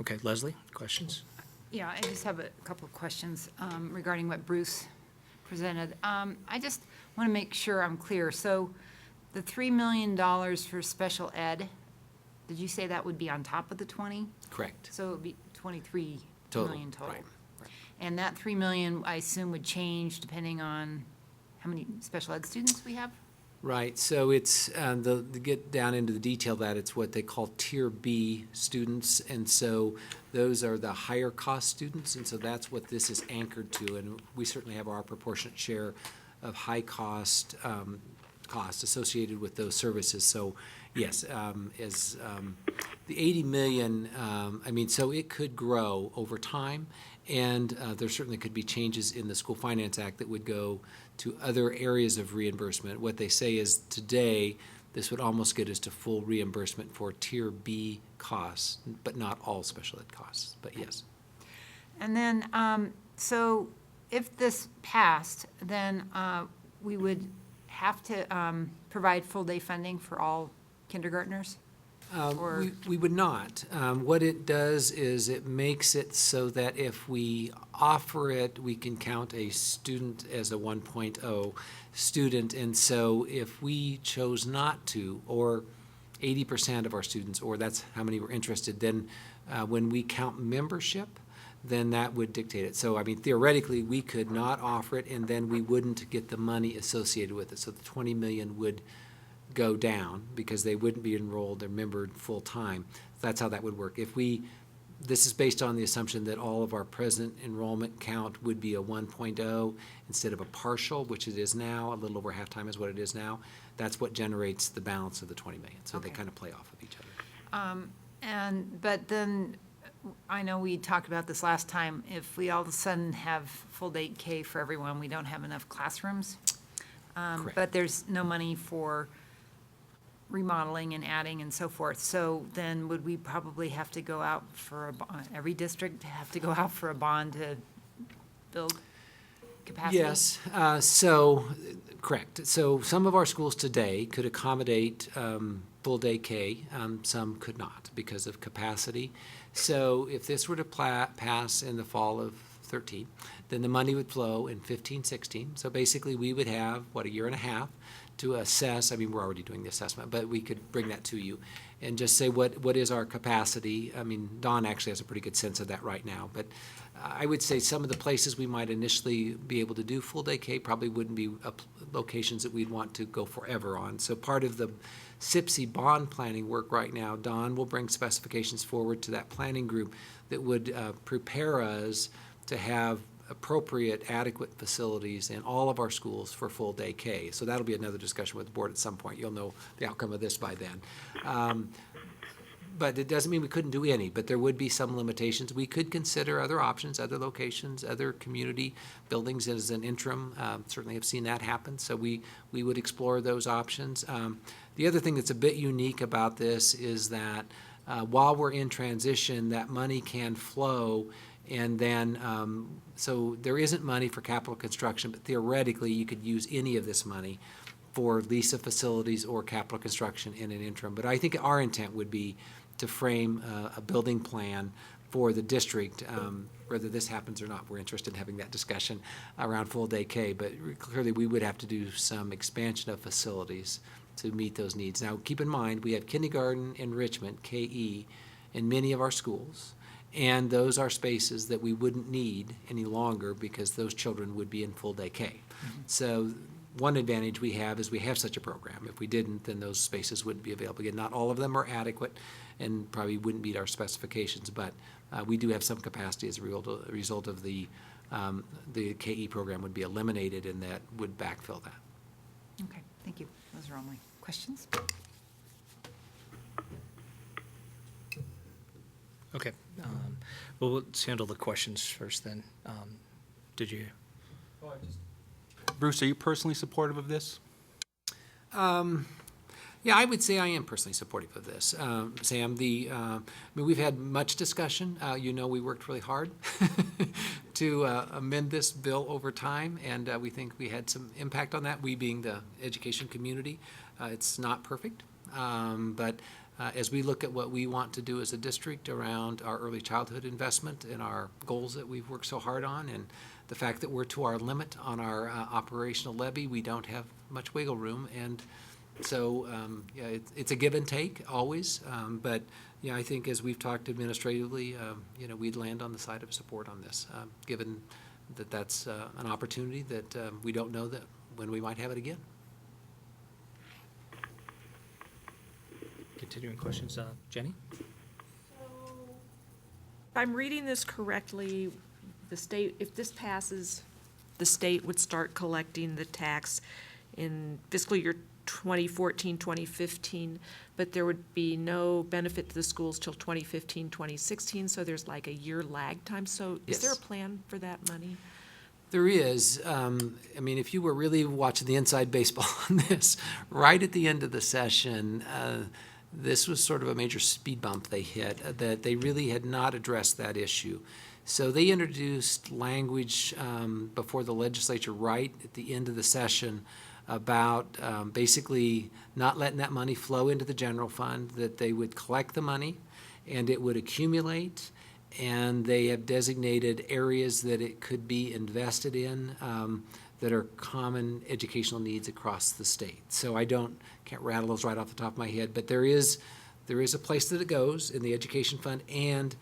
okay, Leslie, questions? Yeah, I just have a couple of questions regarding what Bruce presented. I just want to make sure I'm clear. So the $3 million for special ed, did you say that would be on top of the 20? Correct. So it would be 23 Total, million total? right, right. And that 3 million, I assume, would change depending on how many special ed students we have? Right, so it's, to get down into the detail of that, it's what they call Tier B students, and so those are the higher cost students, and so that's what this is anchored to, and we certainly have our proportionate share of high cost, cost associated with those services. So yes, the 80 million, I mean, so it could grow over time, and there certainly could be changes in the School Finance Act that would go to other areas of reimbursement. What they say is today, this would almost get us to full reimbursement for Tier B costs, but not all special ed costs, but yes. And then, so if this passed, then we would have to provide full-day funding for all kindergartners? Or- We would not. What it does is it makes it so that if we offer it, we can count a student as a 1.0 student. And so if we chose not to, or 80% of our students, or that's how many were interested, then when we count membership, then that would dictate it. So, I mean, theoretically, we could not offer it, and then we wouldn't get the money associated with it. So the 20 million would go down because they wouldn't be enrolled or membered full-time. That's how that would work. This is based on the assumption that all of our present enrollment count would be a 1.0 instead of a partial, which it is now, a little over half-time is what it is now. That's what generates the balance of the 20 million. So they Okay. kind of play off of each other. But then, I know we talked about this last time, if we all of a sudden have full-day K for everyone, we don't have enough classrooms. Correct. But there's no money for remodeling and adding and so forth. So then would we probably have to go out for every district have to go out for a bond to build capacity? Yes, so, correct. So some of our schools today could accommodate full-day K, some could not because of capacity. So if this were to pass in the fall of 13, then the money would flow in 15, 16. So basically, we would have, a year and a half to assess. I mean, we're already doing the assessment, but we could bring that to you and just say what is our capacity. I mean, Dawn actually has a pretty good sense of that right now, but I would say some of the places we might initially be able to do full-day K probably wouldn't be locations that we'd want to go forever on. So part of the SIPSI bond planning work right now, Dawn will bring specifications forward to that planning group that would prepare us to have appropriate, adequate facilities in all of our schools for full-day K. So that'll be another discussion with the board at some point. You'll know the outcome of this by then. But it doesn't mean we couldn't do any, but there would be some limitations. We could consider other options, other locations, other community buildings as an interim. Certainly have seen that happen, so we would explore those options. The other thing that's a bit unique about this is that while we're in transition, that money can flow. And then, so there isn't money for capital construction, but theoretically, you could use any of this money for lease of facilities or capital construction in an interim. But I think our intent would be to frame a building plan for the district, whether this happens or not. We're interested in having that discussion around full-day K, but clearly we would have to do some expansion of facilities to meet those needs. Now, keep in mind, we have kindergarten enrichment, KE, in many of our schools. And those are spaces that we wouldn't need any longer because those children would be in full-day K. Mm-hmm. So one advantage we have is we have such a program. If we didn't, then those spaces wouldn't be available. Again, not all of them are adequate and probably wouldn't meet our specifications, but we do have some capacity as a result of the KE program would be eliminated, and that would backfill that. Okay, thank you. Those are all my questions. Okay. Well, let's handle the questions first then. Did you? Bruce, are you personally supportive of this? Yeah, I would say I am personally supportive of this. Sam, I mean, we've had much discussion. We worked really hard to amend this bill over time, and we think we had some impact on that, we being the education community. It's not perfect, but as we look at what we want to do as a district around our early childhood investment and our goals that we've worked so hard on, and the fact that we're to our limit on our operational levy, we don't have much wiggle room. And so, it's a give and take always. But I think as we've talked administratively, we'd land on the side of support on this, given that that's an opportunity that we don't know that when we might have it again. Continuing questions, Jenny? If I'm reading this correctly, the state, if this passes, the state would start collecting the tax in fiscal year 2014, 2015, but there would be no benefit to the schools till 2015, 2016, so there's like a year lag time. So is there a Yes. plan for that money? There is. I mean, if you were really watching the inside baseball on this, right at the end of the session, this was sort of a major speed bump they hit, that they really had not addressed that issue. So they introduced language before the legislature right at the end of the session about basically not letting that money flow into the general fund, that they would collect the money and it would accumulate, and they have designated areas that it could be invested in that are common educational needs across the state. So I can't rattle those right off the top of my head, but there is a place that it goes in the education fund, and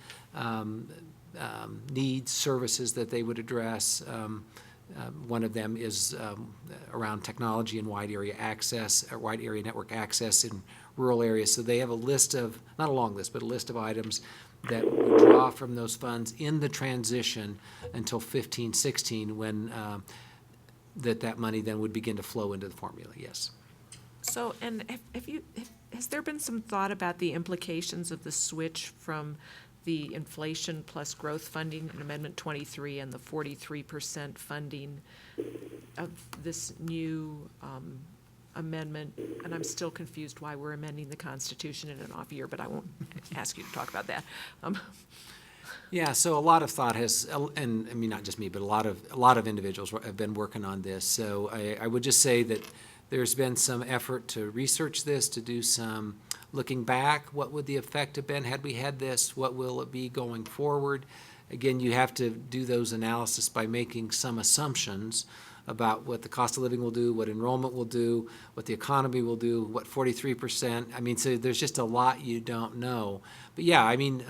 needs, services that they would address. One of them is around technology and wide area access, or wide area network access in rural areas. So they have a list of, not a long list, but a list of items that would draw from those funds in the transition until 15, 16, when that money then would begin to flow into the formula, yes. So, and has there been some thought about the implications of the switch from the inflation plus growth funding in Amendment 23 and the 43% funding of this new amendment? And I'm still confused why we're amending the Constitution in an off year, but I won't ask you to talk about that. Yeah, so a lot of thought has, and I mean, not just me, but a lot of individuals have been working on this. So I would just say that there's been some effort to research this, to do some looking back. What would the effect have been had we had this? What will it be going forward? Again, you have to do those analysis by making some assumptions about what the cost of living will do, what enrollment will do, what the economy will do, what 43%. I mean, so there's just a lot you don't know. But yeah, I mean,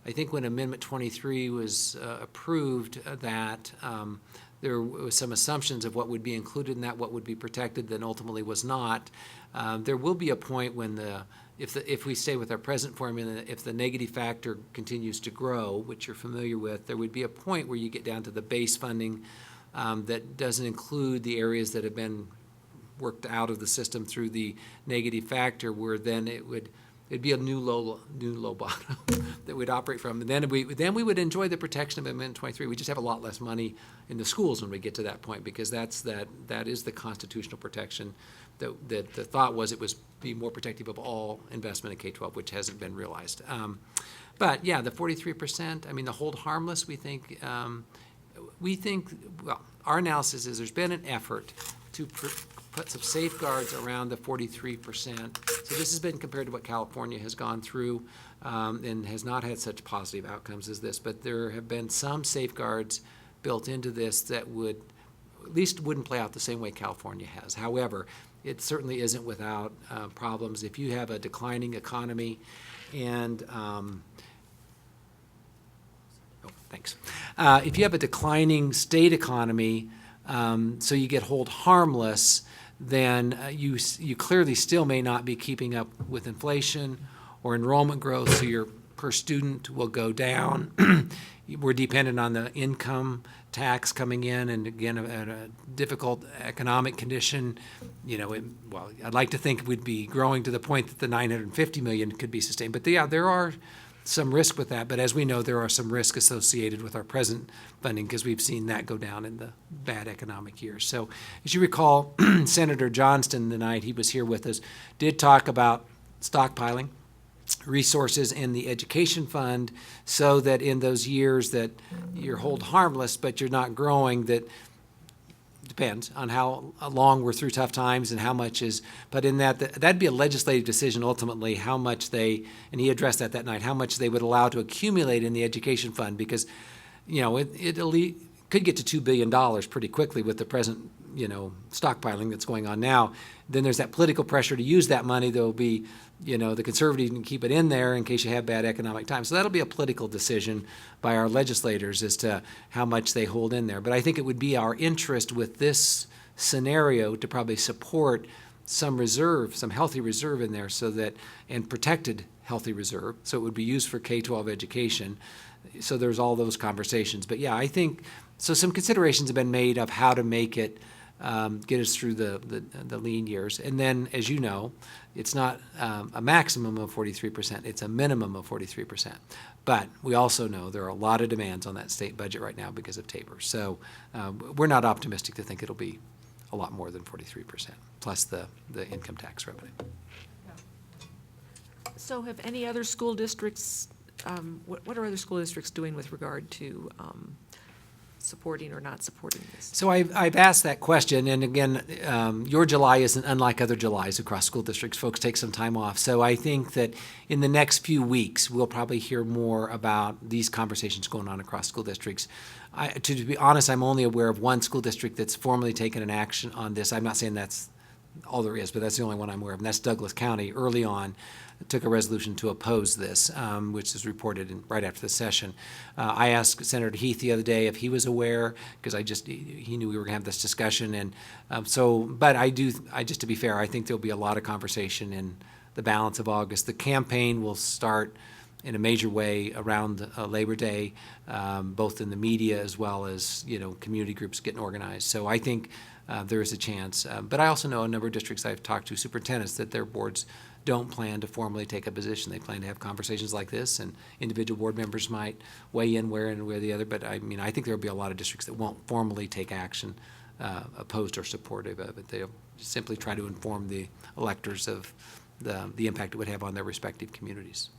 I think when Amendment 23 was approved, that there was some assumptions of what would be included in that, what would be protected, then ultimately was not. There will be a point when if we stay with our present formula, if the negative factor continues to grow, which you're familiar with, there would be a point where you get down to the base funding that doesn't include the areas that have been worked out of the system through the negative factor, where then it'd be a new low bottom that we'd operate from. And then we would enjoy the protection of Amendment 23. We just have a lot less money in the schools when we get to that point, because that is the constitutional protection that the thought was it was be more protective of all investment in K-12, which hasn't been realized. But yeah, the 43%, I mean, the hold harmless, we think, well, our analysis is there's been an effort to put some safeguards around the 43%. So this has been compared to what California has gone through and has not had such positive outcomes as this. But there have been some safeguards built into this that would, at least wouldn't play out the same way California has. However, it certainly isn't without problems. If you have a declining economy and if you have a declining state economy, so you get hold harmless, then you clearly still may not be keeping up with inflation or enrollment growth, so per student will go down. We're dependent on the income tax coming in, and again, at a difficult economic condition, well, I'd like to think we'd be growing to the point that the 950 million could be sustained. But yeah, there are some risk with that. But as we know, there are some risk associated with our present funding because we've seen that go down in the bad economic years. So as you recall, Senator Johnston, the night he was here with us, did talk about stockpiling resources in the education fund so that in those years that you're hold harmless but you're not growing, that depends on how long we're through tough times and how much is, but in that'd be a legislative decision ultimately how much they, and he addressed that night, how much they would allow to accumulate in the education fund, because it could get to $2 billion pretty quickly with the present stockpiling that's going on now. Then there's that political pressure to use that money. There'll be, the conservatives can keep it in there in case you have bad economic times. So that'll be a political decision by our legislators as to how much they hold in there. But I think it would be our interest with this scenario to probably support some reserve, some healthy reserve in there so that, and protected healthy reserve, so it would be used for K-12 education. So there's all those conversations. But yeah, I think, so some considerations have been made of how to make it get us through the lean years. And then, as you know, it's not a maximum of 43%, it's a minimum of 43%. But we also know there are a lot of demands on that state budget right now because of TABOR. So we're not optimistic to think it'll be a lot more than 43%, plus the income tax revenue. So have any other school districts, what are other school districts doing with regard to supporting or not supporting this? So I've asked that question, and again, your July isn't unlike other Julys across school districts. Folks take some time off. So I think that in the next few weeks, we'll probably hear more about these conversations going on across school districts. To be honest, I'm only aware of one school district that's formally taken an action on this. I'm not saying that's all there is, but that's the only one I'm aware of, and that's Douglas County. Early on, took a resolution to oppose this, which is reported right after the session. I asked Senator Heath the other day if he was aware, because he knew we were going to have this discussion, and but just to be fair, I think there'll be a lot of conversation in the balance of August. The campaign will start in a major way around Labor Day, both in the media as well as community groups getting organized. So I think there is a chance. But I also know a number of districts I've talked to, superintendents, that their boards don't plan to formally take a position. They plan to have conversations like this, and individual board members might weigh in where and where the other. But I think there will be a lot of districts that won't formally take action opposed or supportive of it. They'll simply try to inform the electors of the impact it would have on their respective communities.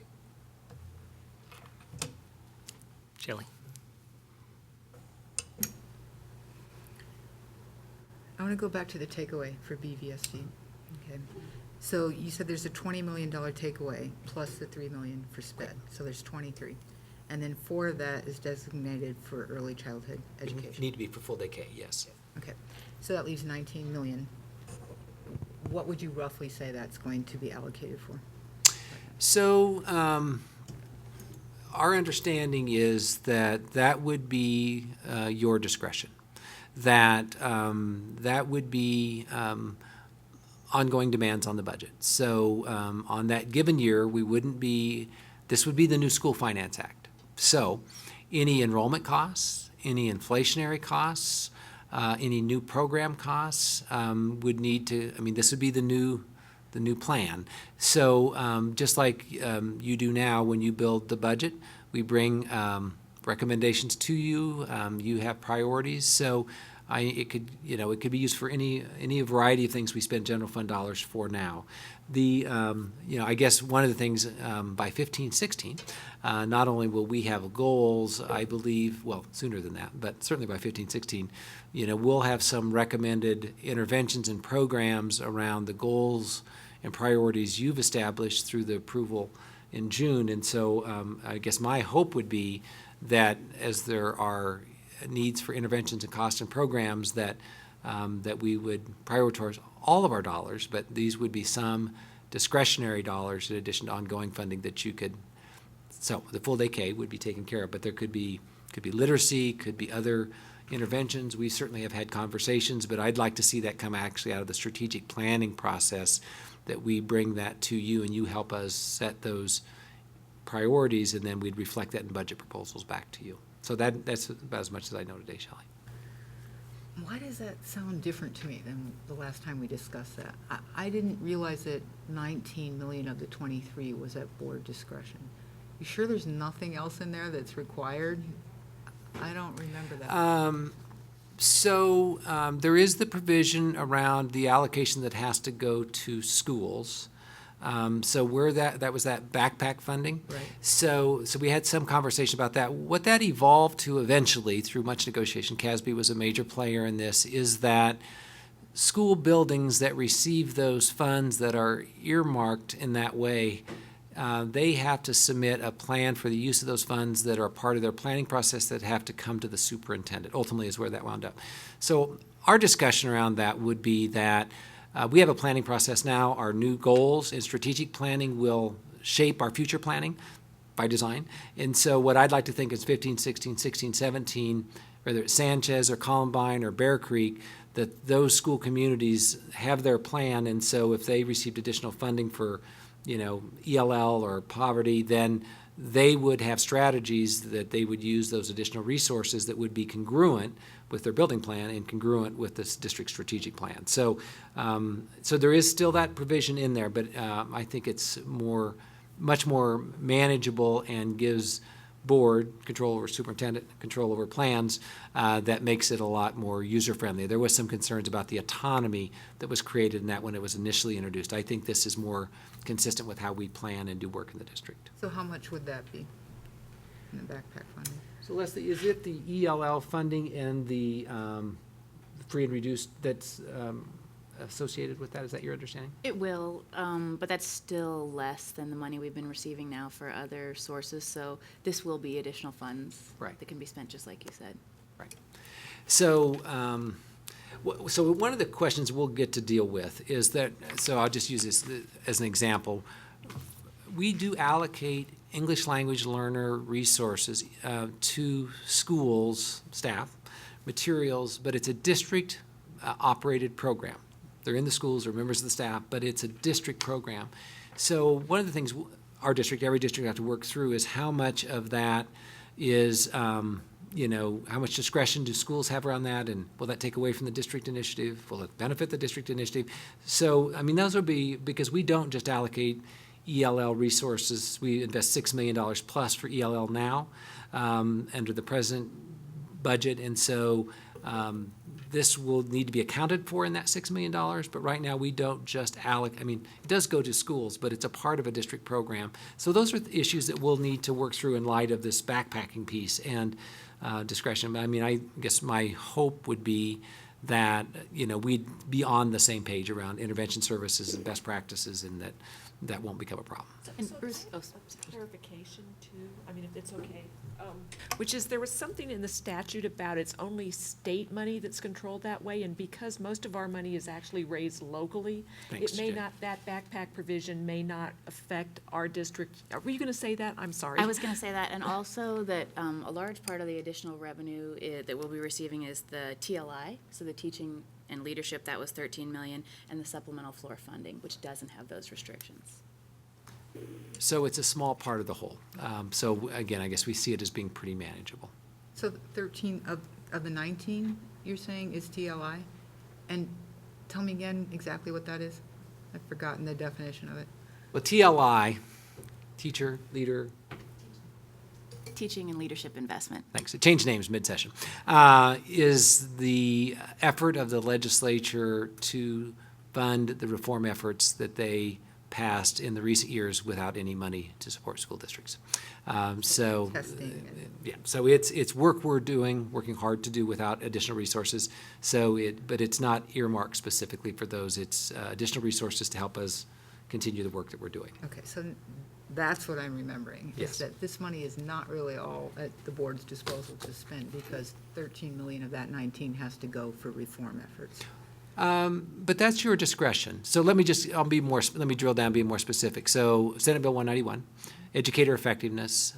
Shelley. I want to go back to the takeaway for BVSD. Okay. So you said there's a $20 million takeaway plus the $3 million for SPED. So there's 23. And then 4 of that is designated for early childhood education. Need to be for full day K, yes. Okay. So that leaves 19 million. What would you roughly say that's going to be allocated for? So our understanding is that would be your discretion. That would be ongoing demands on the budget. So on that given year, this would be the new School Finance Act. So any enrollment costs, any inflationary costs, any new program costs would need to, this would be the new plan. So just like you do now when you build the budget, we bring recommendations to you. You have priorities. So it could be used for any variety of things we spend general fund dollars for now. I guess one of the things by 15-16, not only will we have goals, I believe, well, sooner than that, but certainly by 15-16, we'll have some recommended interventions and programs around the goals and priorities you've established through the approval in June. And so I guess my hope would be that as there are needs for interventions and costs and programs that we would prioritize all of our dollars, but these would be some discretionary dollars in addition to ongoing funding that you could. So the full day K would be taken care of, but there could be literacy, could be other interventions. We certainly have had conversations, but I'd like to see that come actually out of the strategic planning process, that we bring that to you and you help us set those priorities, and then we'd reflect that in budget proposals back to you. So that's about as much as I know today, Shelley. Why does that sound different to me than the last time we discussed that? I didn't realize that 19 million of the 23 was at board discretion. You sure there's nothing else in there that's required? I don't remember that. So there is the provision around the allocation that has to go to schools. So where that was that backpack funding. Right. So we had some conversation about that. What that evolved to eventually, through much negotiation, CASB was a major player in this, is that school buildings that receive those funds that are earmarked in that way, they have to submit a plan for the use of those funds that are part of their planning process that have to come to the superintendent, ultimately is where that wound up. So our discussion around that would be that we have a planning process now. Our new goals and strategic planning will shape our future planning by design. And so what I'd like to think is 15, 16, 16, 17, whether it's Sanchez or Columbine or Bear Creek, that those school communities have their plan. And so if they received additional funding for, ELL or poverty, then they would have strategies that they would use those additional resources that would be congruent with their building plan and congruent with this district strategic plan. So there is still that provision in there, but I think it's much more manageable and gives board control over superintendent, control over plans, that makes it a lot more user-friendly. There was some concerns about the autonomy that was created in that when it was initially introduced. I think this is more consistent with how we plan and do work in the district. So how much would that be in the backpack funding? So Leslie, is it the ELL funding and the free and reduced that's associated with that? Is that your understanding? It will, but that's still less than the money we've been receiving now for other sources, so this will be additional funds Right. that can be spent, just like you said. Right. So, so one of the questions we'll get to deal with is that, so I'll just use this as an example. We do allocate English language learner resources to schools, staff, materials, but it's a district operated program. They're in the schools, they're members of the staff, but it's a district program. So one of the things our district, every district have to work through is how much of that is, how much discretion do schools have around that, and will that take away from the district initiative? Will it benefit the district initiative? So, those would be, because we don't just allocate ELL resources, we invest $6 million plus for ELL now under the present budget, and so this will need to be accounted for in that $6 million, but right now we don't just allocate, it does go to schools, but it's a part of a district program. So those are the issues that we'll need to work through in light of this backpacking piece and discretion. I guess my hope would be that, we'd be on the same page around intervention services and best practices, and that won't become a problem. And So Bruce, oh, clarification too, if it's okay, which is there was something in the statute about it's only state money that's controlled that way, and because most of our money is actually raised locally, Thanks, it may Jay. not, that backpack provision may not affect our district. Were you going to say that? I'm sorry. I was going to say that, and also that a large part of the additional revenue that we'll be receiving is the TLI, so the teaching and leadership, that was 13 million, and the supplemental floor funding, which doesn't have those restrictions. So it's a small part of the whole. So again, I guess we see it as being pretty manageable. So 13 of the 19, you're saying, is TLI? And tell me again exactly what that is? I've forgotten the definition of it. Well, TLI, teacher, leader, Teaching and leadership investment. thanks, it changed names mid-session, is the effort of the legislature to fund the reform efforts that they passed in the recent years without any money to support school districts. So, Testing. yeah, so it's work we're doing, working hard to do without additional resources. But it's not earmarked specifically for those. It's additional resources to help us continue the work that we're doing. Okay, so that's what I'm remembering, Yes. is that this money is not really all at the board's disposal to spend, because 13 million of that 19 has to go for reform efforts. But that's your discretion. So let me drill down, be more specific. So Senate Bill 191, educator effectiveness.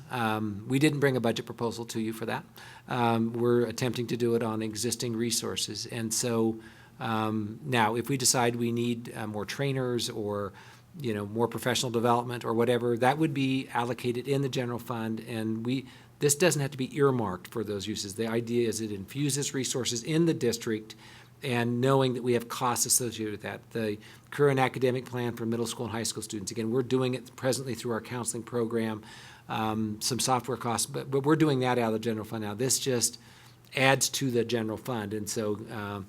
We didn't bring a budget proposal to you for that. We're attempting to do it on existing resources. And so now if we decide we need more trainers or more professional development or whatever, that would be allocated in the general fund, and this doesn't have to be earmarked for those uses. The idea is it infuses resources in the district, and knowing that we have costs associated with that. The current academic plan for middle school and high school students, again, we're doing it presently through our counseling program, some software costs, but we're doing that out of the general fund now. This just adds to the general fund, and so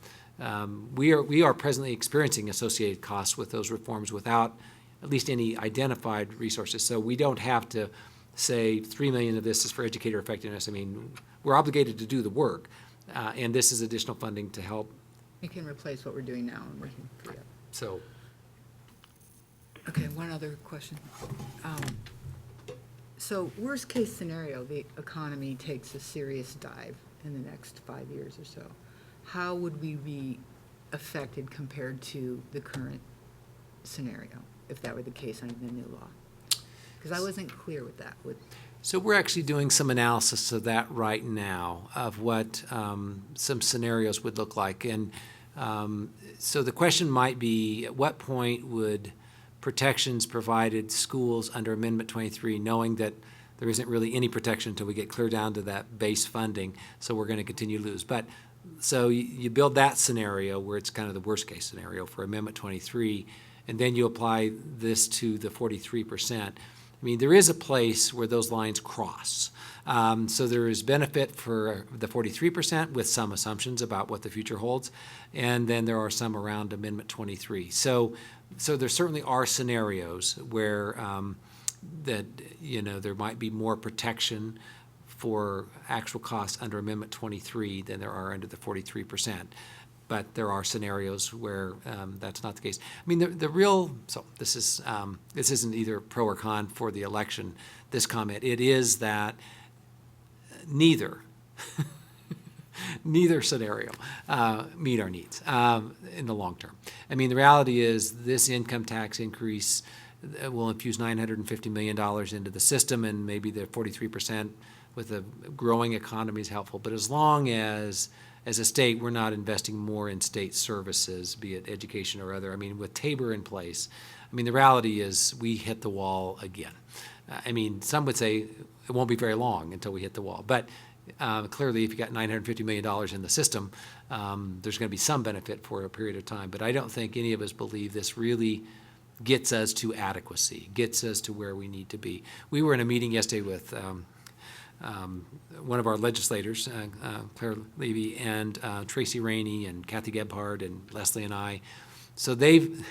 we are presently experiencing associated costs with those reforms without at least any identified resources. So we don't have to say $3 million of this is for educator effectiveness. I mean, we're obligated to do the work, and this is additional funding to help. It can replace what we're doing now and we can free up. So Okay, one other question. So worst case scenario, the economy takes a serious dive in the next 5 years or so. How would we be affected compared to the current scenario, if that were the case under the new law? Because I wasn't clear with that. So we're actually doing some analysis of that right now, of what some scenarios would look like. And so the question might be, at what point would protections provided schools under Amendment 23, knowing that there isn't really any protection until we get clear down to that base funding, so we're going to continue to lose. But so you build that scenario where it's kind of the worst case scenario for Amendment 23, and then you apply this to the 43%. I mean, there is a place where those lines cross. So there is benefit for the 43% with some assumptions about what the future holds, and then there are some around Amendment 23. So there certainly are scenarios where that there might be more protection for actual costs under Amendment 23 than there are under the 43%. But there are scenarios where that's not the case. I mean, this isn't either pro or con for the election, this comment. It is that neither scenario meet our needs in the long term. I mean, the reality is this income tax increase will infuse $950 million into the system, and maybe the 43% with a growing economy is helpful. But as long as a state, we're not investing more in state services, be it education or other. I mean, with Tabor in place, I mean, the reality is we hit the wall again. I mean, some would say it won't be very long until we hit the wall. But clearly, if you got $950 million in the system, there's going to be some benefit for a period of time. But I don't think any of us believe this really gets us to adequacy, gets us to where we need to be. We were in a meeting yesterday with one of our legislators, Claire Levy, and Tracy Rainey, and Kathy Gebhardt, and Leslie and I. So they've,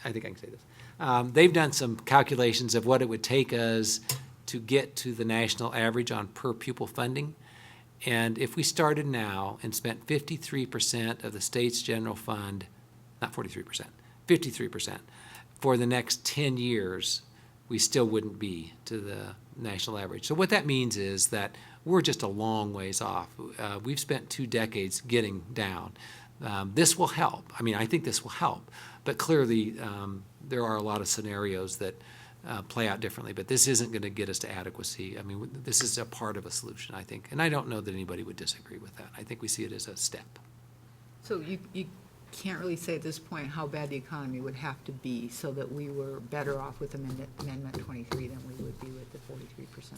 I think I can say this, they've done some calculations of what it would take us to get to the national average on per pupil funding. And if we started now and spent 53% of the state's general fund, not 43%, 53%, for the next 10 years, we still wouldn't be to the national average. So what that means is that we're just a long ways off. We've spent 2 decades getting down. This will help. I mean, I think this will help. But clearly, there are a lot of scenarios that play out differently. But this isn't going to get us to adequacy. I mean, this is a part of a solution, I think. And I don't know that anybody would disagree with that. I think we see it as a step. So you can't really say at this point how bad the economy would have to be so that we were better off with Amendment 23 than we would be with the 43%.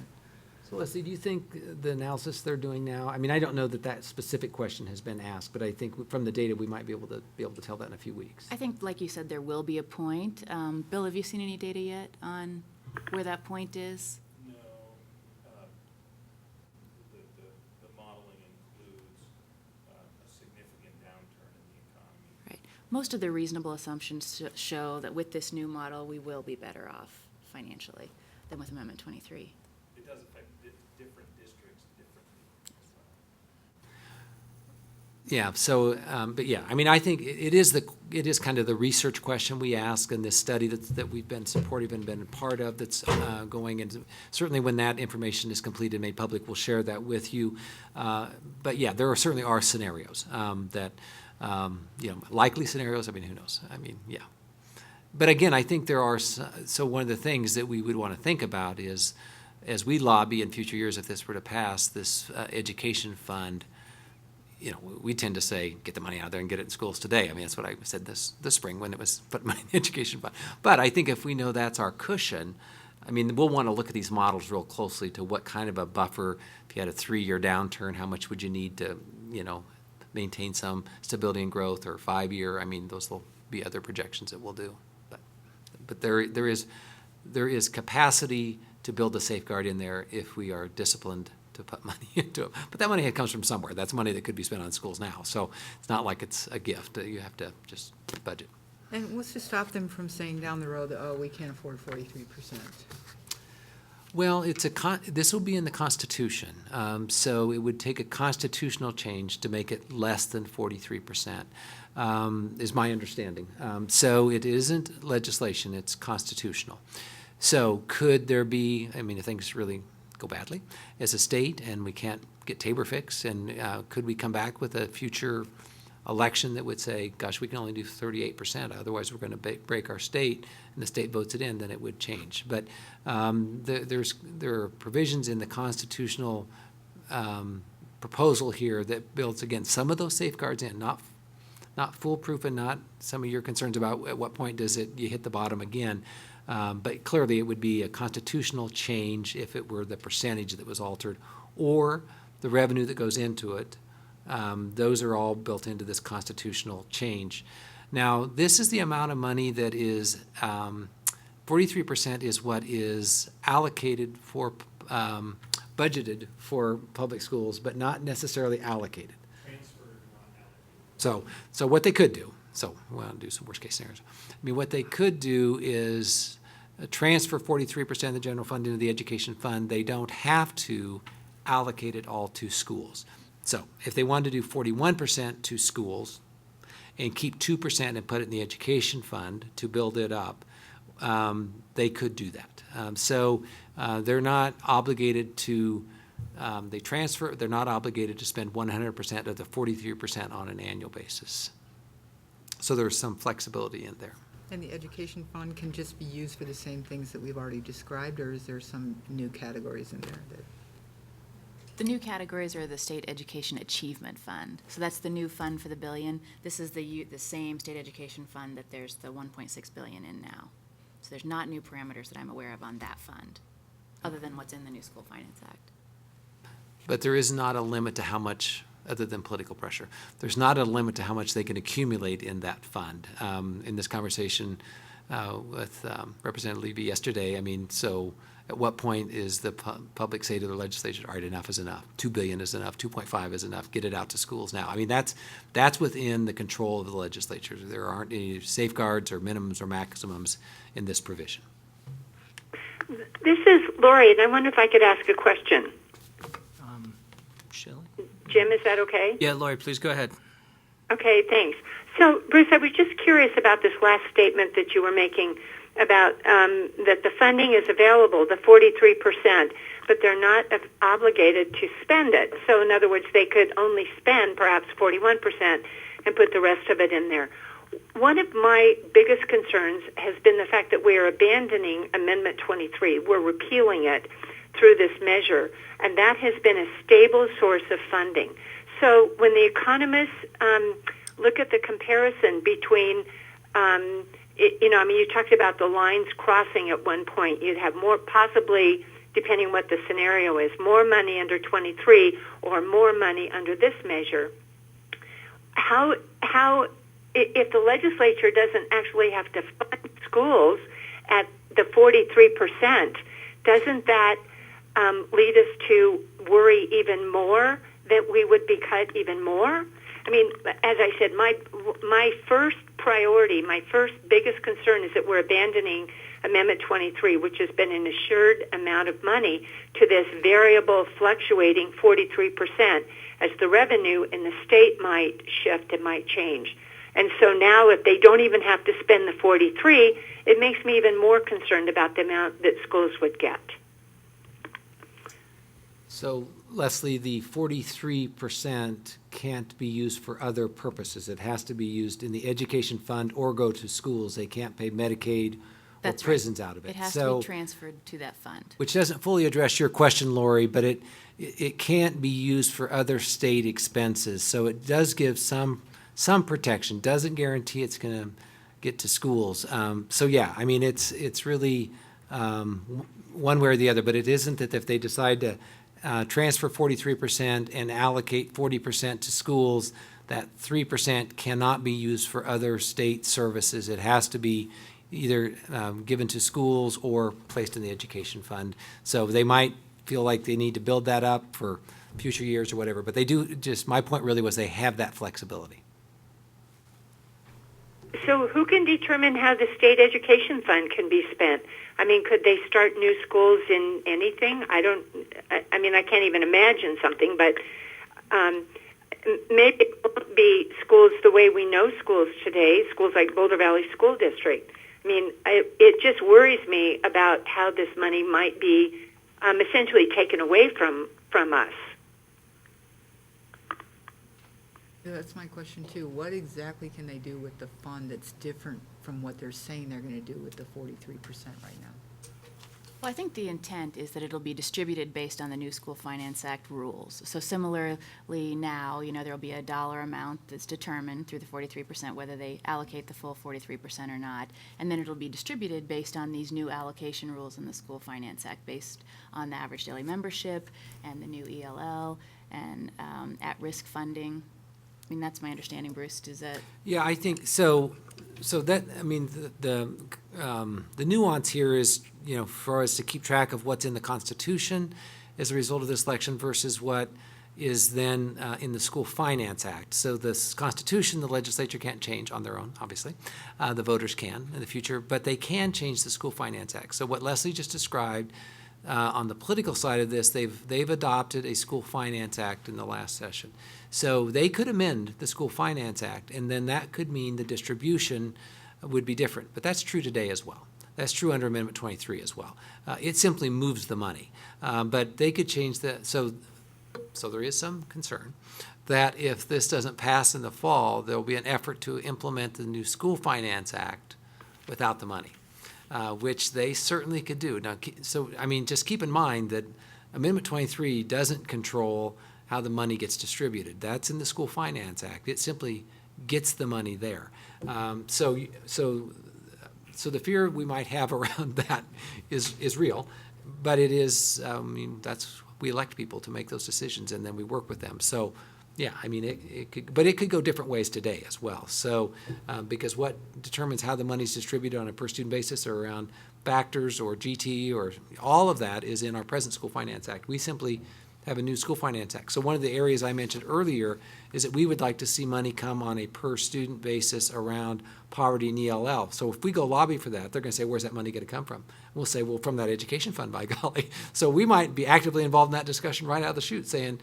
So Leslie, do you think the analysis they're doing now, I mean, I don't know that specific question has been asked, but I think from the data we might be able to tell that in a few weeks. I think, like you said, there will be a point. Bill, have you seen any data yet on where that point is? No. The modeling includes a significant downturn in the economy. Right. Most of the reasonable assumptions show that with this new model, we will be better off financially than with Amendment 23. It does affect different districts differently as well. Yeah. So, but yeah, I mean, I think it is kind of the research question we ask in this study that we've been supportive and been a part of. That's going, and certainly when that information is completed and made public, we'll share that with you. But yeah, there certainly are scenarios that likely scenarios. I mean, who knows? I mean, yeah. But again, I think there are. So one of the things that we would want to think about is, as we lobby in future years, if this were to pass, this education fund, you know, we tend to say, get the money out there and get it in schools today. I mean, that's what I said this spring when it was put money in the education fund. But I think if we know that's our cushion, I mean, we'll want to look at these models real closely to what kind of a buffer, if you had a 3-year downturn, how much would you need to, you know, maintain some stability and growth, or 5-year. I mean, those will be other projections that we'll do. But there is capacity to build a safeguard in there if we are disciplined to put money into it. But that money comes from somewhere. That's money that could be spent on schools now. So it's not like it's a gift. You have to just budget. And what's to stop them from saying down the road that, oh, we can't afford 43%? Well, this will be in the Constitution. So it would take a constitutional change to make it less than 43%, is my understanding. So it isn't legislation, it's constitutional. So could there be, I mean, if things really go badly as a state and we can't get Tabor fixed, and could we come back with a future election that would say, gosh, we can only do 38%, otherwise we're going to break our state, and the state votes it in, then it would change. But there are provisions in the constitutional proposal here that builds, again, some of those safeguards in, not foolproof, and not some of your concerns about at what point does you hit the bottom again. But clearly it would be a constitutional change if it were the percentage that was altered, or the revenue that goes into it. Those are all built into this constitutional change. Now, this is the amount of money that is, 43% is what is allocated for, budgeted for public schools, but not necessarily allocated. So what they could do, so we'll do some worst case scenarios. I mean, what they could do is transfer 43% of the general fund into the education fund. They don't have to allocate it all to schools. So if they wanted to do 41% to schools and keep 2% and put it in the education fund to build it up, they could do that. So they're not obligated to, they're not obligated to spend 100% of the 43% on an annual basis. So there's some flexibility in there. And the education fund can just be used for the same things that we've already described, or is there some new categories in there that? The new categories are the State Education Achievement Fund. So that's the new fund for the billion. This is the same state education fund that there's the 1.6 billion in now. So there's not new parameters that I'm aware of on that fund, other than what's in the new School Finance Act. But there is not a limit to how much, other than political pressure, there's not a limit to how much they can accumulate in that fund. In this conversation with Representative Levy yesterday, I mean, so at what point is the public say to the legislature, all right, enough is enough, 2 billion is enough, 2.5 is enough, get it out to schools now. I mean, that's within the control of the legislature. There aren't any safeguards or minimums or maximums in this provision. This is Lori, and I wonder if I could ask a question. Shelley? Jim, is that okay? Yeah, Lori, please go ahead. Okay, thanks. So, Bruce, I was just curious about this last statement that you were making about that the funding is available, the 43%, but they're not obligated to spend it. So, in other words, they could only spend perhaps 41% and put the rest of it in there. One of my biggest concerns has been the fact that we are abandoning Amendment 23. We're repealing it through this measure, and that has been a stable source of funding. So when the economists look at the comparison between, you talked about the lines crossing at one point. You'd have more, possibly, depending what the scenario is, more money under 23 or more money under this measure. How if the legislature doesn't actually have to fund schools at the 43%, doesn't that lead us to worry even more that we would be cut even more? I mean, as I said, my first priority, my first biggest concern is that we're abandoning Amendment 23, which has been an assured amount of money, to this variable, fluctuating 43%, as the revenue in the state might shift and might change. And so now if they don't even have to spend the 43, it makes me even more concerned about the amount that schools would get. So, Leslie, the 43% can't be used for other purposes. It has to be used in the education fund or go to schools. They can't pay Medicaid That's right. prisons out of it. It has to So, be transferred to that fund. which doesn't fully address your question, Lori, but it can't be used for other state expenses. So it does give some protection, doesn't guarantee it's going to get to schools. So yeah, I mean, it's really one way or the other, but it isn't that if they decide to transfer 43% and allocate 40% to schools, that 3% cannot be used for other state services. It has to be either given to schools or placed in the education fund. So they might feel like they need to build that up for future years or whatever, but they do, just my point really was they have that flexibility. So who can determine how the state education fund can be spent? I mean, could they start new schools in anything? I mean, I can't even imagine something, but maybe it won't be schools the way we know schools today, schools like Boulder Valley School District. I mean, it just worries me about how this money might be essentially taken away from us. Yeah, that's my question too. What exactly can they do with the fund that's different from what they're saying they're going to do with the 43% right now? Well, I think the intent is that it'll be distributed based on the new School Finance Act rules. So similarly now, there'll be a dollar amount that's determined through the 43%, whether they allocate the full 43% or not. And then it'll be distributed based on these new allocation rules in the School Finance Act, based on the average daily membership and the new ELL and at-risk funding. I mean, that's my understanding, Bruce. Does that? Yeah, I think so. So that, I mean, the nuance here is, for us to keep track of what's in the Constitution as a result of this election versus what is then in the School Finance Act. So this Constitution, the legislature can't change on their own, obviously. The voters can in the future, but they can change the School Finance Act. So what Leslie just described, on the political side of this, they've adopted a School Finance Act in the last session. So they could amend the School Finance Act, and then that could mean the distribution would be different. But that's true today as well. That's true under Amendment 23 as well. It simply moves the money. But they could change that. So there is some concern that if this doesn't pass in the fall, there will be an effort to implement the new School Finance Act without the money. Which they certainly could do. Now, so, I mean, just keep in mind that Amendment 23 doesn't control how the money gets distributed. That's in the School Finance Act. It simply gets the money there. So the fear we might have around that is real, but it is, we elect people to make those decisions, and then we work with them. So, yeah, I mean, it could go different ways today as well. So, because what determines how the money's distributed on a per student basis or around factors or GT or all of that is in our present School Finance Act. We simply have a new School Finance Act. So one of the areas I mentioned earlier is that we would like to see money come on a per student basis around poverty and ELL. So if we go lobby for that, they're going to say, where's that money going to come from? We'll say, well, from that education fund, by golly. So we might be actively involved in that discussion right out of the chute, saying,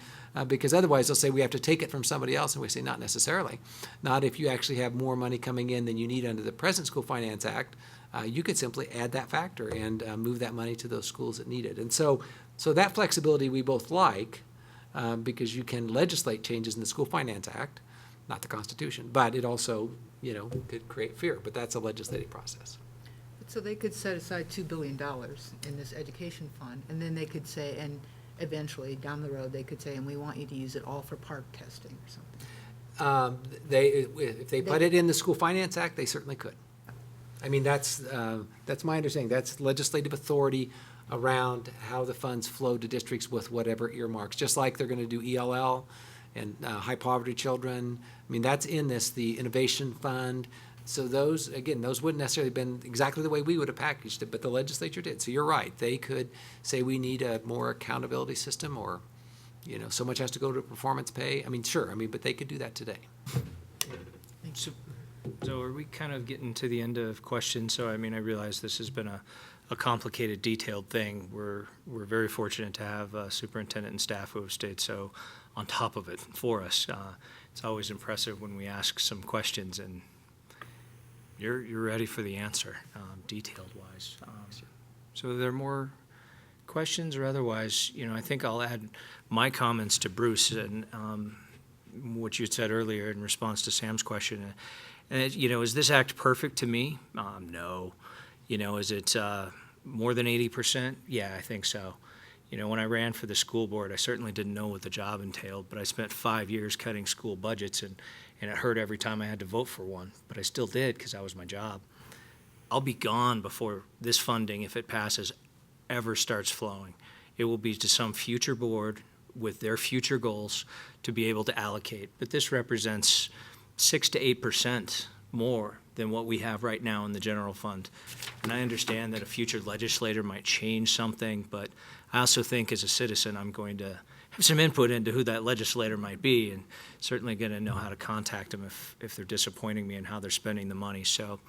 because otherwise they'll say we have to take it from somebody else, and we say not necessarily. Not if you actually have more money coming in than you need under the present School Finance Act. You could simply add that factor and move that money to those schools that need it. And so that flexibility we both like, because you can legislate changes in the School Finance Act, not the Constitution, but it also, could create fear. But that's a legislative process. So they could set aside $2 billion in this education fund, and then they could say, and eventually down the road, they could say, and we want you to use it all for park testing or something. If they put it in the School Finance Act, they certainly could. I mean, that's my understanding. That's legislative authority around how the funds flow to districts with whatever earmarks, just like they're going to do ELL and high poverty children. I mean, that's in the innovation fund. So those wouldn't necessarily have been exactly the way we would have packaged it, but the legislature did. So you're right. They could say we need a more accountability system, or, so much has to go to performance pay. I mean, sure. I mean, but they could do that today. So are we kind of getting to the end of questions? So, I mean, I realize this has been a complicated, detailed thing. We're very fortunate to have a superintendent and staff who have stayed so on top of it for us. It's always impressive when we ask some questions and you're ready for the answer, detailed-wise. So are there more questions or otherwise? I think I'll add my comments to Bruce and what you had said earlier in response to Sam's question. And is this act perfect to me? No. You know, is it more than 80%? Yeah, I think so. You know, when I ran for the school board, I certainly didn't know what the job entailed, but I spent 5 years cutting school budgets, and it hurt every time I had to vote for one, but I still did because that was my job. I'll be gone before this funding, if it passes, ever starts flowing. It will be to some future board with their future goals to be able to allocate. But this represents 6 to 8% more than what we have right now in the general fund. And I understand that a future legislator might change something, but I also think as a citizen, I'm going to have some input into who that legislator might be, and certainly going to know how to contact them if they're disappointing me in how they're spending the money. So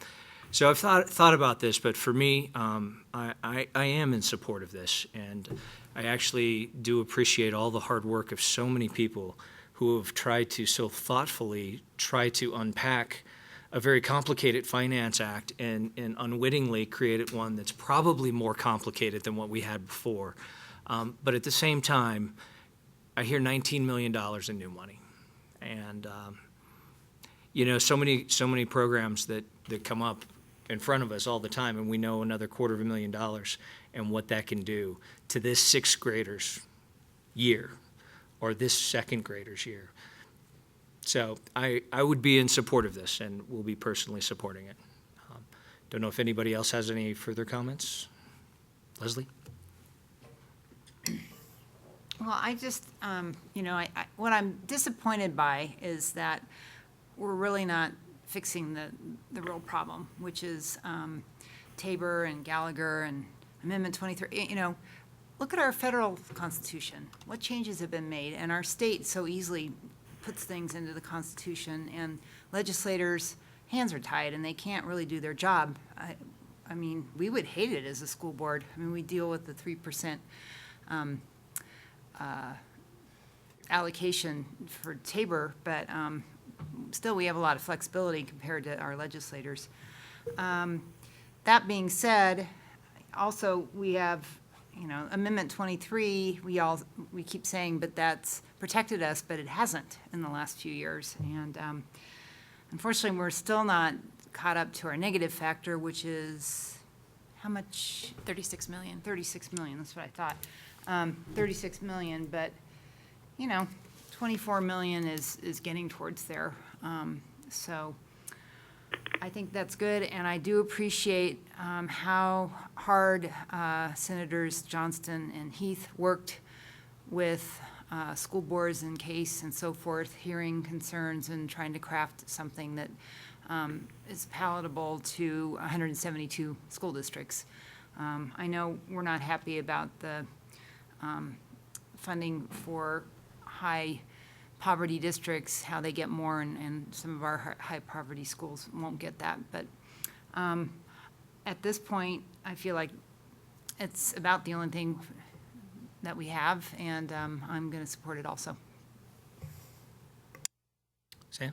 I've thought about this, but for me, I am in support of this, and I actually do appreciate all the hard work of so many people who have tried to so thoughtfully try to unpack a very complicated finance act and unwittingly created one that's probably more complicated than what we had before. But at the same time, I hear $19 million in new money. And, you know, so many programs that come up in front of us all the time, and we know another $250,000 and what that can do to this sixth grader's year or this second grader's year. So I would be in support of this and will be personally supporting it. Don't know if anybody else has any further comments. Leslie? Well, I just, you know, what I'm disappointed by is that we're really not fixing the real problem, which is Tabor and Gallagher and Amendment 23. You know, look at our federal constitution. What changes have been made? And our state so easily puts things into the Constitution, and legislators' hands are tied, and they can't really do their job. I mean, we would hate it as a school board. I mean, we deal with the 3% allocation for Tabor, but still we have a lot of flexibility compared to our legislators. That being said, also we have, you know, Amendment 23, we keep saying, but that's protected us, but it hasn't in the last few years. And unfortunately, we're still not caught up to our negative factor, which is how much? 36 million. 36 million, that's what I thought. 36 million, but, you know, 24 million is getting towards there. So I think that's good, and I do appreciate how hard Senators Johnston and Heath worked with school boards and Case and so forth, hearing concerns and trying to craft something that is palatable to 172 school districts. I know we're not happy about the funding for high poverty districts, how they get more, and some of our high poverty schools won't get that. But at this point, I feel like it's about the only thing that we have, and I'm going to support it also. Sam?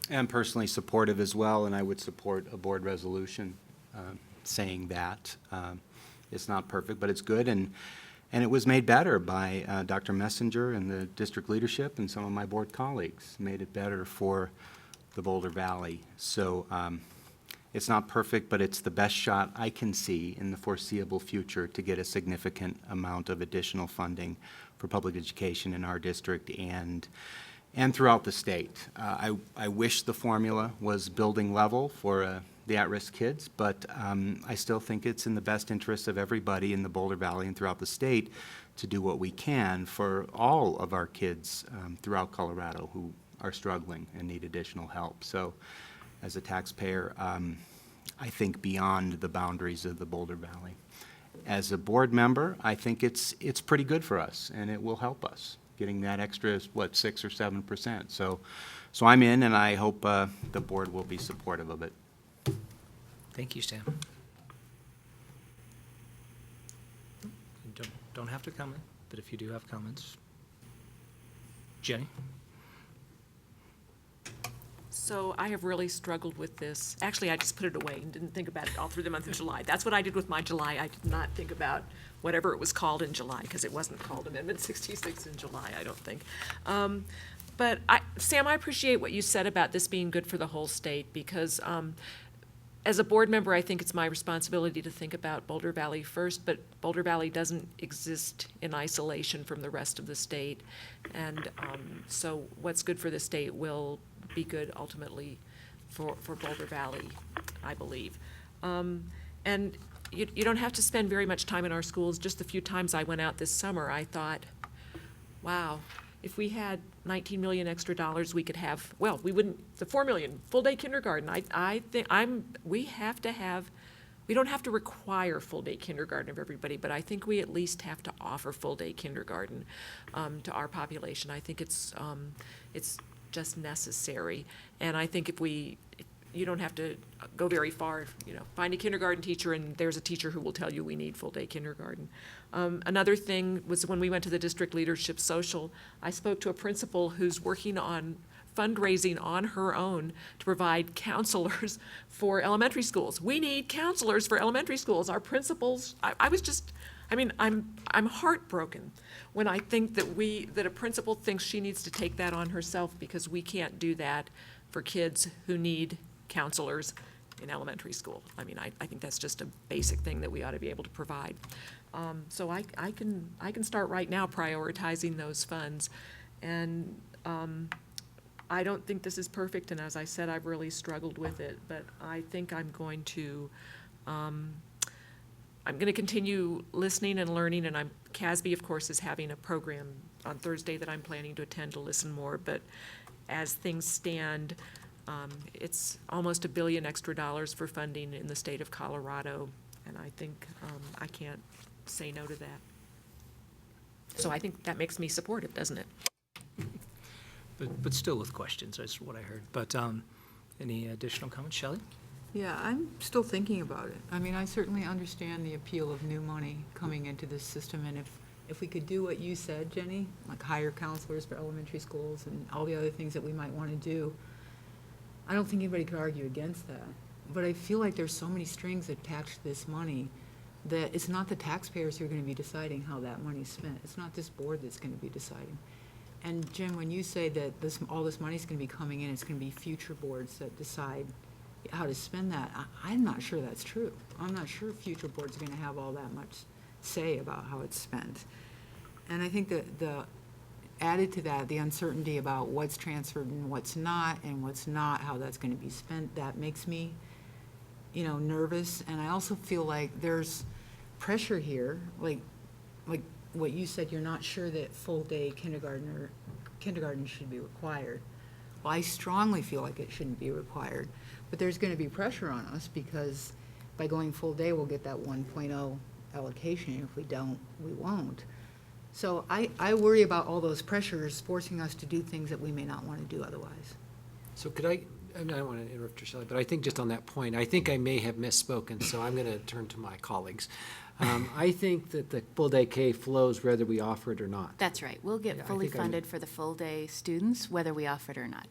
I'm personally supportive as well, and I would support a board resolution saying that. It's not perfect, but it's good, and it was made better by Dr. Messenger and the district leadership and some of my board colleagues. Made it better for the Boulder Valley. So it's not perfect, but it's the best shot I can see in the foreseeable future to get a significant amount of additional funding for public education in our district and throughout the state. I wish the formula was building level for the at-risk kids, but I still think it's in the best interest of everybody in the Boulder Valley and throughout the state to do what we can for all of our kids throughout Colorado who are struggling and need additional help. So as a taxpayer, I think beyond the boundaries of the Boulder Valley. As a board member, I think it's pretty good for us, and it will help us getting that extra, 6 or 7%. So I'm in, and I hope the board will be supportive of it. Thank you, Sam. You don't have to comment, but if you do have comments. Jenny? So I have really struggled with this. Actually, I just put it away and didn't think about it all through the month of July. That's what I did with my July. I did not think about whatever it was called in July, because it wasn't called Amendment 66 in July, I don't think. But Sam, I appreciate what you said about this being good for the whole state, because as a board member, I think it's my responsibility to think about Boulder Valley first, but Boulder Valley doesn't exist in isolation from the rest of the state. And so what's good for the state will be good ultimately for Boulder Valley, I believe. And you don't have to spend very much time in our schools. Just the few times I went out this summer, I thought, wow, if we had 19 million extra dollars, we could have, well, we wouldn't, the 4 million, full-day kindergarten. I think we don't have to require full-day kindergarten of everybody, but I think we at least have to offer full-day kindergarten to our population. I think it's just necessary. And I think if you don't have to go very far, find a kindergarten teacher and there's a teacher who will tell you we need full-day kindergarten. Another thing was when we went to the district leadership social, I spoke to a principal who's working on fundraising on her own to provide counselors for elementary schools. We need counselors for elementary schools. Our principals, I'm heartbroken when I think that a principal thinks she needs to take that on herself because we can't do that for kids who need counselors in elementary school. I think that's just a basic thing that we ought to be able to provide. So I can start right now prioritizing those funds. And I don't think this is perfect, and as I said, I've really struggled with it, but I think I'm going to continue listening and learning, and CASB, of course, is having a program on Thursday that I'm planning to attend to listen more, but as things stand, it's almost $1 billion extra for funding in the state of Colorado, and I think I can't say no to that. So I think that makes me supportive, doesn't it? But still with questions, that's what I heard. But any additional comments, Shelley? Yeah, I'm still thinking about it. I certainly understand the appeal of new money coming into this system, and if we could do what you said, Jenny, like hire counselors for elementary schools and all the other things that we might want to do, I don't think anybody could argue against that. But I feel like there's so many strings attached to this money that it's not the taxpayers who are going to be deciding how that money's spent. It's not this board that's going to be deciding. And Jim, when you say that all this money's going to be coming in, it's going to be future boards that decide how to spend that, I'm not sure that's true. I'm not sure future boards are going to have all that much say about how it's spent. And I think that added to that, the uncertainty about what's transferred and what's not, how that's going to be spent, that makes me, nervous. And I also feel like there's pressure here, like what you said, you're not sure that full-day kindergarten should be required. Well, I strongly feel like it shouldn't be required, but there's going to be pressure on us because by going full day, we'll get that 1.0 allocation. If we don't, we won't. So I worry about all those pressures forcing us to do things that we may not want to do otherwise. So could I don't want to interrupt you, Shelley, but I think just on that point, I think I may have misspoken, so I'm going to turn to my colleagues. I think that the full-day K flows whether we offer it or not. That's right. We'll get Yeah, I fully think I'm- funded for the full-day students, whether we offer it or not.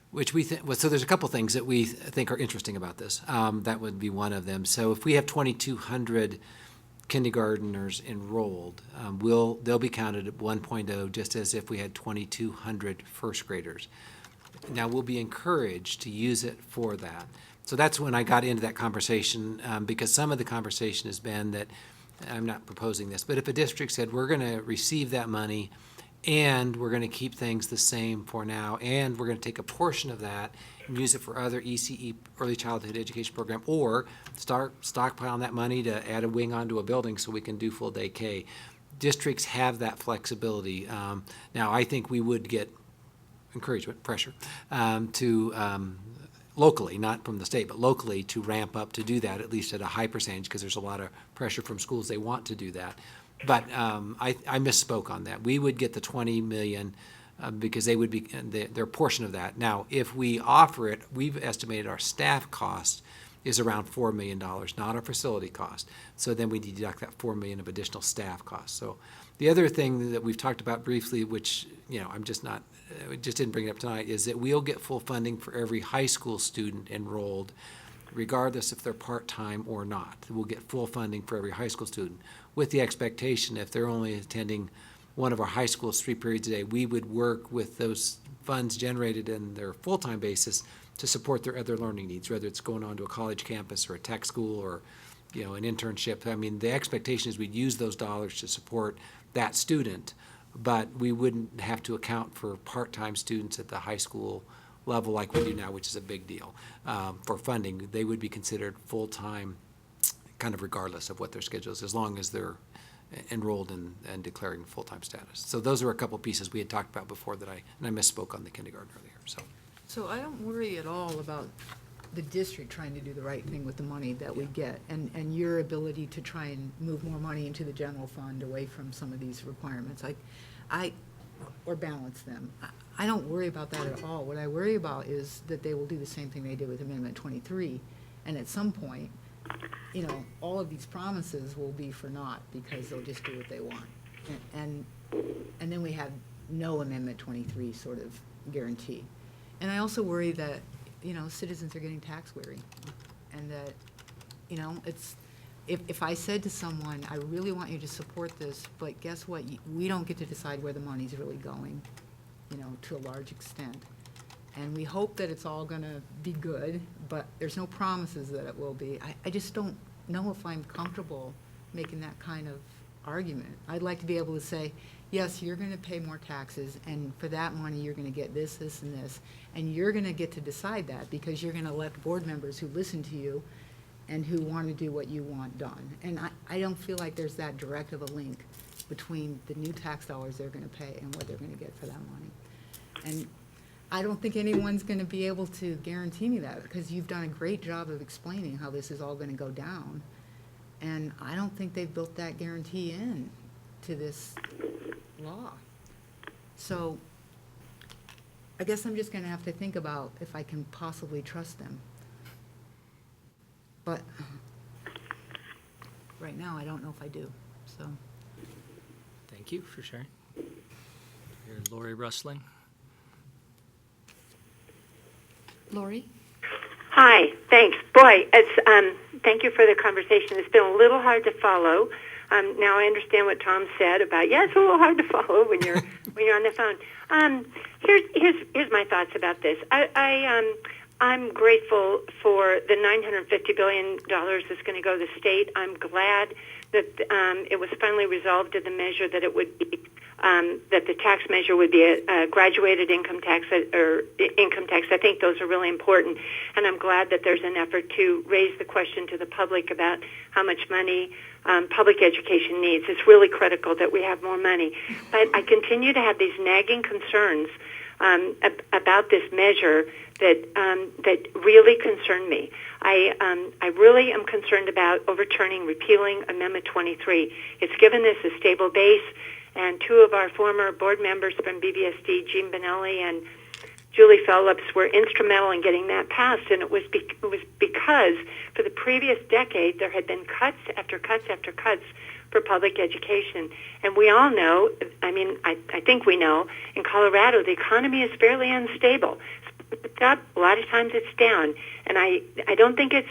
Which we think, so there's a couple things that we think are interesting about this. That would be one of them. So if we have 2,200 kindergarteners enrolled, they'll be counted at 1.0 just as if we had 2,200 first graders. Now, we'll be encouraged to use it for that. So that's when I got into that conversation, because some of the conversation has been that, I'm not proposing this, but if a district said, we're going to receive that money and we're going to keep things the same for now, and we're going to take a portion of that and use it for other ECE, early childhood education program, or start stockpiling that money to add a wing onto a building so we can do full day K. Districts have that flexibility. Now, I think we would get encouragement, pressure, to locally, not from the state, but locally to ramp up to do that, at least at a high percentage, because there's a lot of pressure from schools. They want to do that. But I misspoke on that. We would get the 20 million because they would be their portion of that. Now, if we offer it, we've estimated our staff cost is around $4 million, not our facility cost. So then we deduct that $4 million of additional staff costs. So the other thing that we've talked about briefly, which I'm just not, just didn't bring it up tonight, is that we'll get full funding for every high school student enrolled, regardless if they're part-time or not. We'll get full funding for every high school student, with the expectation if they're only attending one of our high schools 3 periods a day, we would work with those funds generated in their full-time basis to support their other learning needs, whether it's going on to a college campus or a tech school or, an internship. I mean, the expectation is we'd use those dollars to support that student, but we wouldn't have to account for part-time students at the high school level like we do now, which is a big deal for funding. They would be considered full-time kind of regardless of what their schedule is, as long as they're enrolled and declaring full-time status. So those are a couple pieces we had talked about before and I misspoke on the kindergarten earlier. So I don't worry at all about the district trying to do the right thing with the money that we get and your ability to try and move more money into the general fund away from some of these requirements. Or balance them. I don't worry about that at all. What I worry about is that they will do the same thing they did with Amendment 23, and at some point, all of these promises will be for naught because they'll just do what they want. And then we have no Amendment 23 sort of guarantee. And I also worry that, citizens are getting tax weary, and that, it's, if I said to someone, I really want you to support this, but guess what, we don't get to decide where the money's really going, to a large extent. And we hope that it's all gonna be good, but there's no promises that it will be. I just don't know if I'm comfortable making that kind of argument. I'd like to be able to say, yes, you're gonna pay more taxes, and for that money, you're gonna get this, this, and this, and you're gonna get to decide that because you're gonna elect board members who listen to you and who want to do what you want done. And I don't feel like there's that direct of a link between the new tax dollars they're going to pay and what they're going to get for that money. And I don't think anyone's going to be able to guarantee me that because you've done a great job of explaining how this is all going to go down. And I don't think they've built that guarantee in to this law. So I guess I'm just going to have to think about if I can possibly trust them. But right now, I don't know if I do, so. Thank you for sharing. Here, Lori Rustling. Lori? Hi, thanks. Boy, thank you for the conversation. It's been a little hard to follow. Now I understand what Tom said about, it's a little hard to follow when you're on the phone. Here's my thoughts about this. I'm grateful for the $950 billion that's going to go to the state. I'm glad that it was finally resolved in the measure that it would be that the tax measure would be a graduated income tax or income tax. I think those are really important, and I'm glad that there's an effort to raise the question to the public about how much money public education needs. It's really critical that we have more money. But I continue to have these nagging concerns about this measure that really concern me. I really am concerned about repealing Amendment 23. It's given this a stable base, and two of our former board members from BVSD, Jean Bonelli and Julie Phillips, were instrumental in getting that passed, and it was because for the previous decade there had been cuts after cuts after cuts for public education. And we all know, I think we know, in Colorado the economy is fairly unstable. It's up, a lot of times it's down. And I don't think it's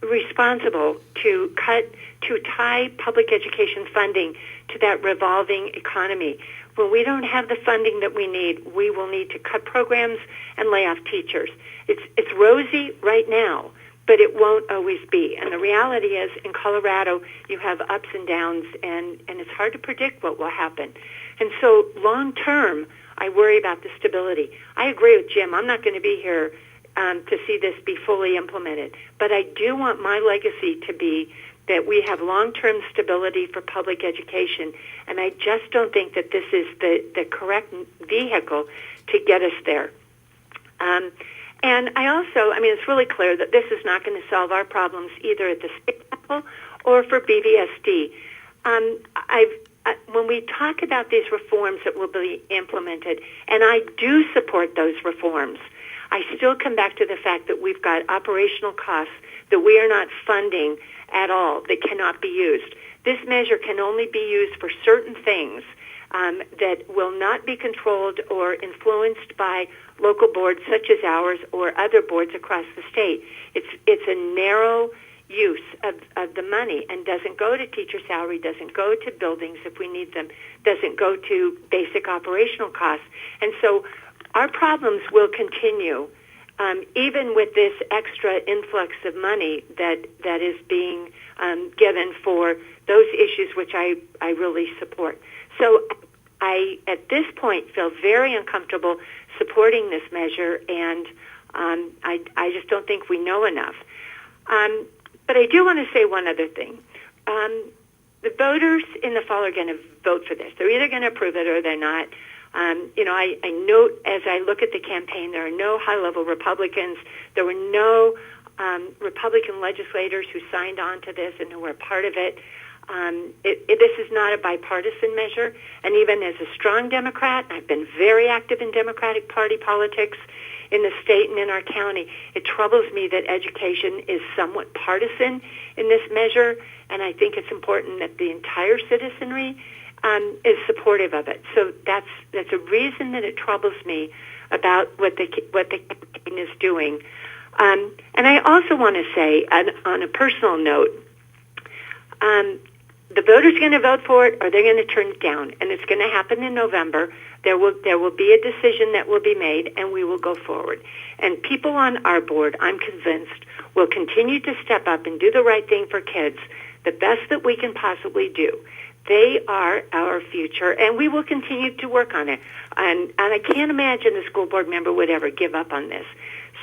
responsible to tie public education funding to that revolving economy. When we don't have the funding that we need, we will need to cut programs and lay off teachers. It's rosy right now, but it won't always be. And the reality is, in Colorado, you have ups and downs, and it's hard to predict what will happen. And so long term, I worry about the stability. I agree with Jim. I'm not going to be here to see this be fully implemented. But I do want my legacy to be that we have long-term stability for public education, and I just don't think that this is the correct vehicle to get us there. And I also, it's really clear that this is not going to solve our problems either at the state level or for BVSD. When we talk about these reforms that will be implemented, and I do support those reforms, I still come back to the fact that we've got operational costs that we are not funding at all, that cannot be used. This measure can only be used for certain things that will not be controlled or influenced by local boards such as ours or other boards across the state. It's a narrow use of the money and doesn't go to teacher salary, doesn't go to buildings if we need them, doesn't go to basic operational costs. And so our problems will continue, even with this extra influx of money that is being given for those issues which I really support. So I, at this point, feel very uncomfortable supporting this measure, and I just don't think we know enough. But I do want to say one other thing. The voters in the fall are going to vote for this. They're either going to approve it or they're not. I note as I look at the campaign, there are no high-level Republicans. There were no Republican legislators who signed on to this and who were part of it. This is not a bipartisan measure. And even as a strong Democrat, I've been very active in Democratic Party politics in the state and in our county. It troubles me that education is somewhat partisan in this measure, and I think it's important that the entire citizenry is supportive of it. So that's a reason that it troubles me about what the campaign is doing. And I also want to say, on a personal note, the voters are going to vote for it or they're going to turn it down, and it's going to happen in November. There will be a decision that will be made, and we will go forward. And people on our board, I'm convinced, will continue to step up and do the right thing for kids, the best that we can possibly do. They are our future, and we will continue to work on it. And I can't imagine a school board member would ever give up on this.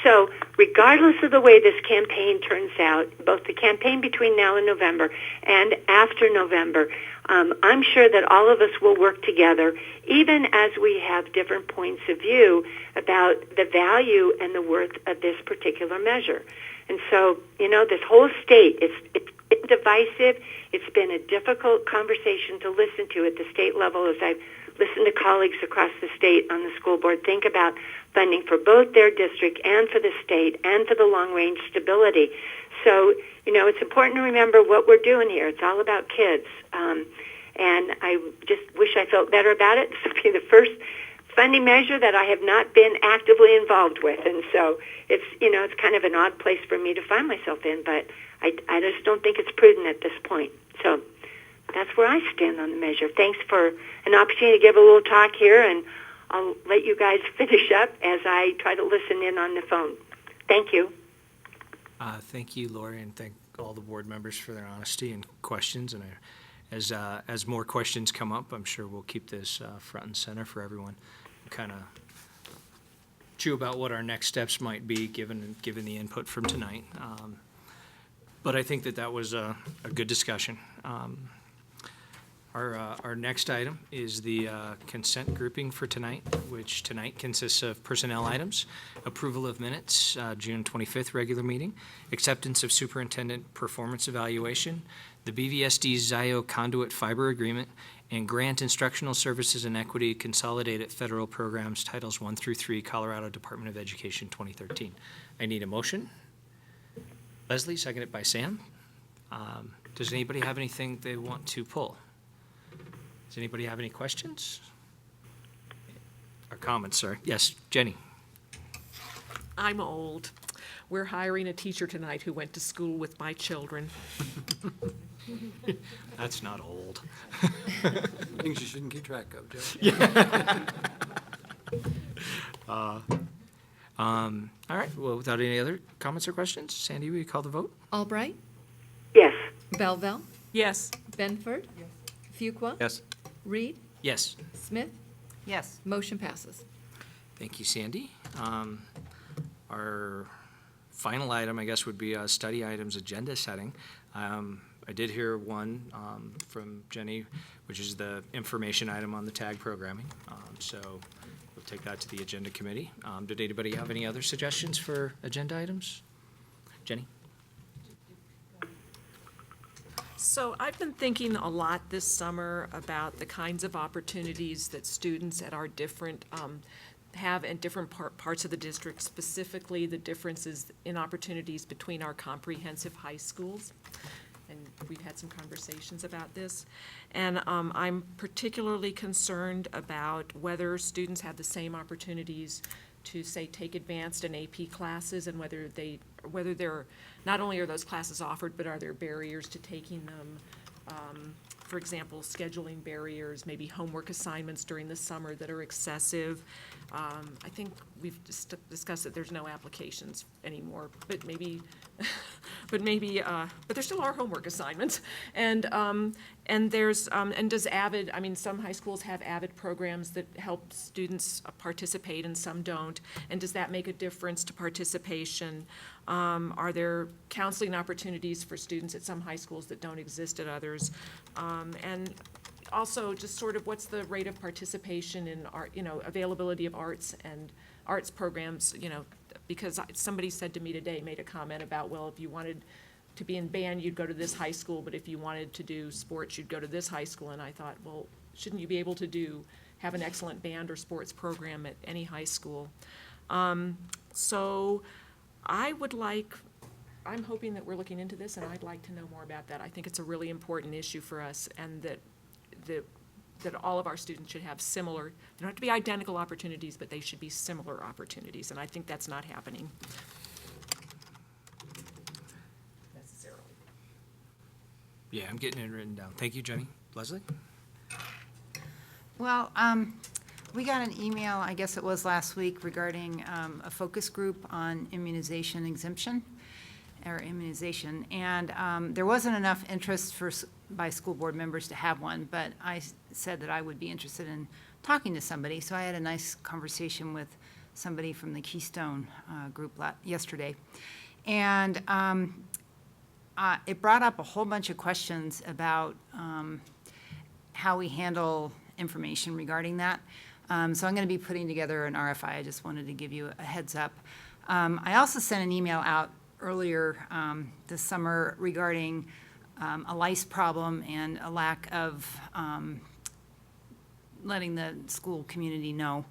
So regardless of the way this campaign turns out, both the campaign between now and November and after November, I'm sure that all of us will work together, even as we have different points of view about the value and the worth of this particular measure. And so, this whole state, it's been divisive. It's been a difficult conversation to listen to at the state level as I've listened to colleagues across the state on the school board think about funding for both their district and for the state and for the long-range stability. So, it's important to remember what we're doing here. It's all about kids. And I just wish I felt better about it. This will be the first funding measure that I have not been actively involved with. And so it's kind of an odd place for me to find myself in, but I just don't think it's prudent at this point. So that's where I stand on the measure. Thanks for an opportunity to give a little talk here, and I'll let you guys finish up as I try to listen in on the phone. Thank you. Thank you, Lori, and thank all the board members for their honesty and questions. And as more questions come up, I'm sure we'll keep this front and center for everyone. Kind of chew about what our next steps might be, given the input from tonight. But I think that was a good discussion. Our next item is the consent grouping for tonight, which tonight consists of personnel items, approval of minutes, June 25th regular meeting, acceptance of superintendent performance evaluation, the BVSD Zio conduit fiber agreement, and grant instructional services and equity consolidated federal programs titles 1 through 3, Colorado Department of Education 2013. I need a motion. Leslie, seconded by Sam. Does anybody have anything they want to pull? Does anybody have any questions? Or comments, sorry. Yes, Jenny. I'm old. We're hiring a teacher tonight who went to school with my children. That's not old. Things you shouldn't keep track of, Joe. All right, well, without any other comments or questions, Sandy, will you call the vote? Albright, Yes. Belville, Yes. Benford, Fuqua, Yes. Reed, Yes. Smith. Yes. Motion passes. Thank you, Sandy. Our final item, I guess, would be study items agenda setting. I did hear one from Jenny, which is the information item on the TAG programming. So we'll take that to the agenda committee. Did anybody have any other suggestions for agenda items? Jenny? So I've been thinking a lot this summer about the kinds of opportunities that students at our different have in different parts of the district, specifically the differences in opportunities between our comprehensive high schools. And we've had some conversations about this. And I'm particularly concerned about whether students have the same opportunities to, say, take advanced and AP classes, and whether they're, not only are those classes offered, but are there barriers to taking them for example, scheduling barriers, maybe homework assignments during the summer that are excessive. I think we've discussed that there's no applications anymore, but maybe, but there still are homework assignments. And there's, and does Avid, I mean, some high schools have Avid programs that help students participate and some don't. And does that make a difference to participation? Are there counseling opportunities for students at some high schools that don't exist at others? And also, just sort of what's the rate of participation in art, availability of arts and arts programs, because somebody said to me today, made a comment about, well, if you wanted to be in band, you'd go to this high school, but if you wanted to do sports, you'd go to this high school. And I thought, well, shouldn't you be able to have an excellent band or sports program at any high school? So I'm hoping that we're looking into this, and I'd like to know more about that. I think it's a really important issue for us, and that all of our students should have similar, they don't have to be identical opportunities, but they should be similar opportunities, and I think that's not happening necessarily. Yeah, I'm getting it written down. Thank you, Jenny. Leslie? Well, we got an email, I guess it was last week, regarding a focus group on immunization exemption, or immunization, and there wasn't enough interest by school board members to have one, but I said that I would be interested in talking to somebody, so I had a nice conversation with somebody from the Keystone group yesterday, and it brought up a whole bunch of questions about how we handle information regarding that. So I'm going to be putting together an RFI. I just wanted to give you a heads up. I also sent an email out earlier this summer regarding a lice problem and a lack of letting the school community know.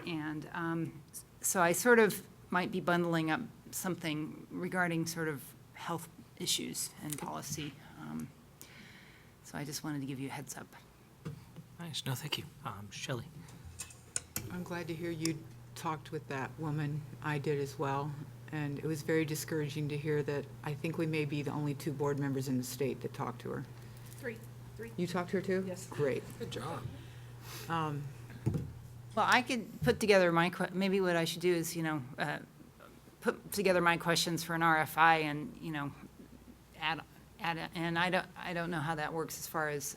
And so I sort of might be bundling up something regarding sort of health issues and policy. So I just wanted to give you a heads up. Nice. No, thank you. Shelley? I'm glad to hear you talked with that woman. I did as well. And it was very discouraging to hear that I think we may be the only 2 board members in the state that talked to her. Three. You talked to her too? Yes. Great. Good job. Well, I could put together maybe what I should do is, put together my questions for an RFI and, add, and I don't know how that works as far as,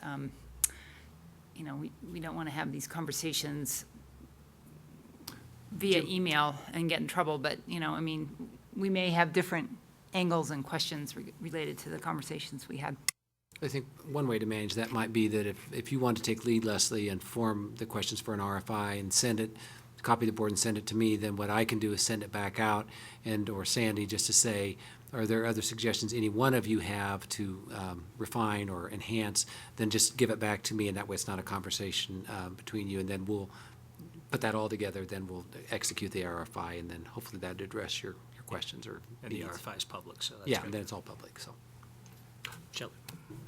we don't want to have these conversations via email and get in trouble, but, we may have different angles and questions related to the conversations we had. I think one way to manage that might be that if you want to take lead, Leslie, and form the questions for an RFI and send it, copy the board and send it to me, then what I can do is send it back out or Sandy just to say, are there other suggestions any one of you have to refine or enhance, then just give it back to me, and that way it's not a conversation between you, and then we'll put that all together, then we'll execute the RFI, and then hopefully that would address your questions or And the needs. RFI is public, so that's Yeah, great. and then it's all public, so. Shelley?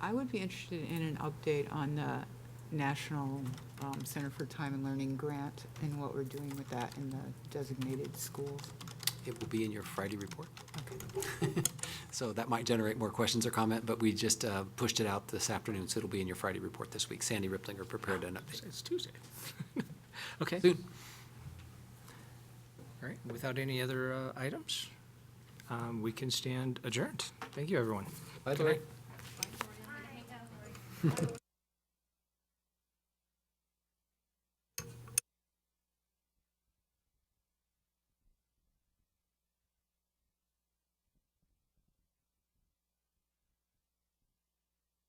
I would be interested in an update on the National Center for Time and Learning grant and what we're doing with that in the designated schools. It will be in your Friday report. Okay. So that might generate more questions or comment, but we just pushed it out this afternoon, so it'll be in your Friday report this week. Sandy Riplinger prepared an update. It's Tuesday. Okay. Soon. All right, without any other items, we can stand adjourned. Thank you, everyone. Bye, Lori.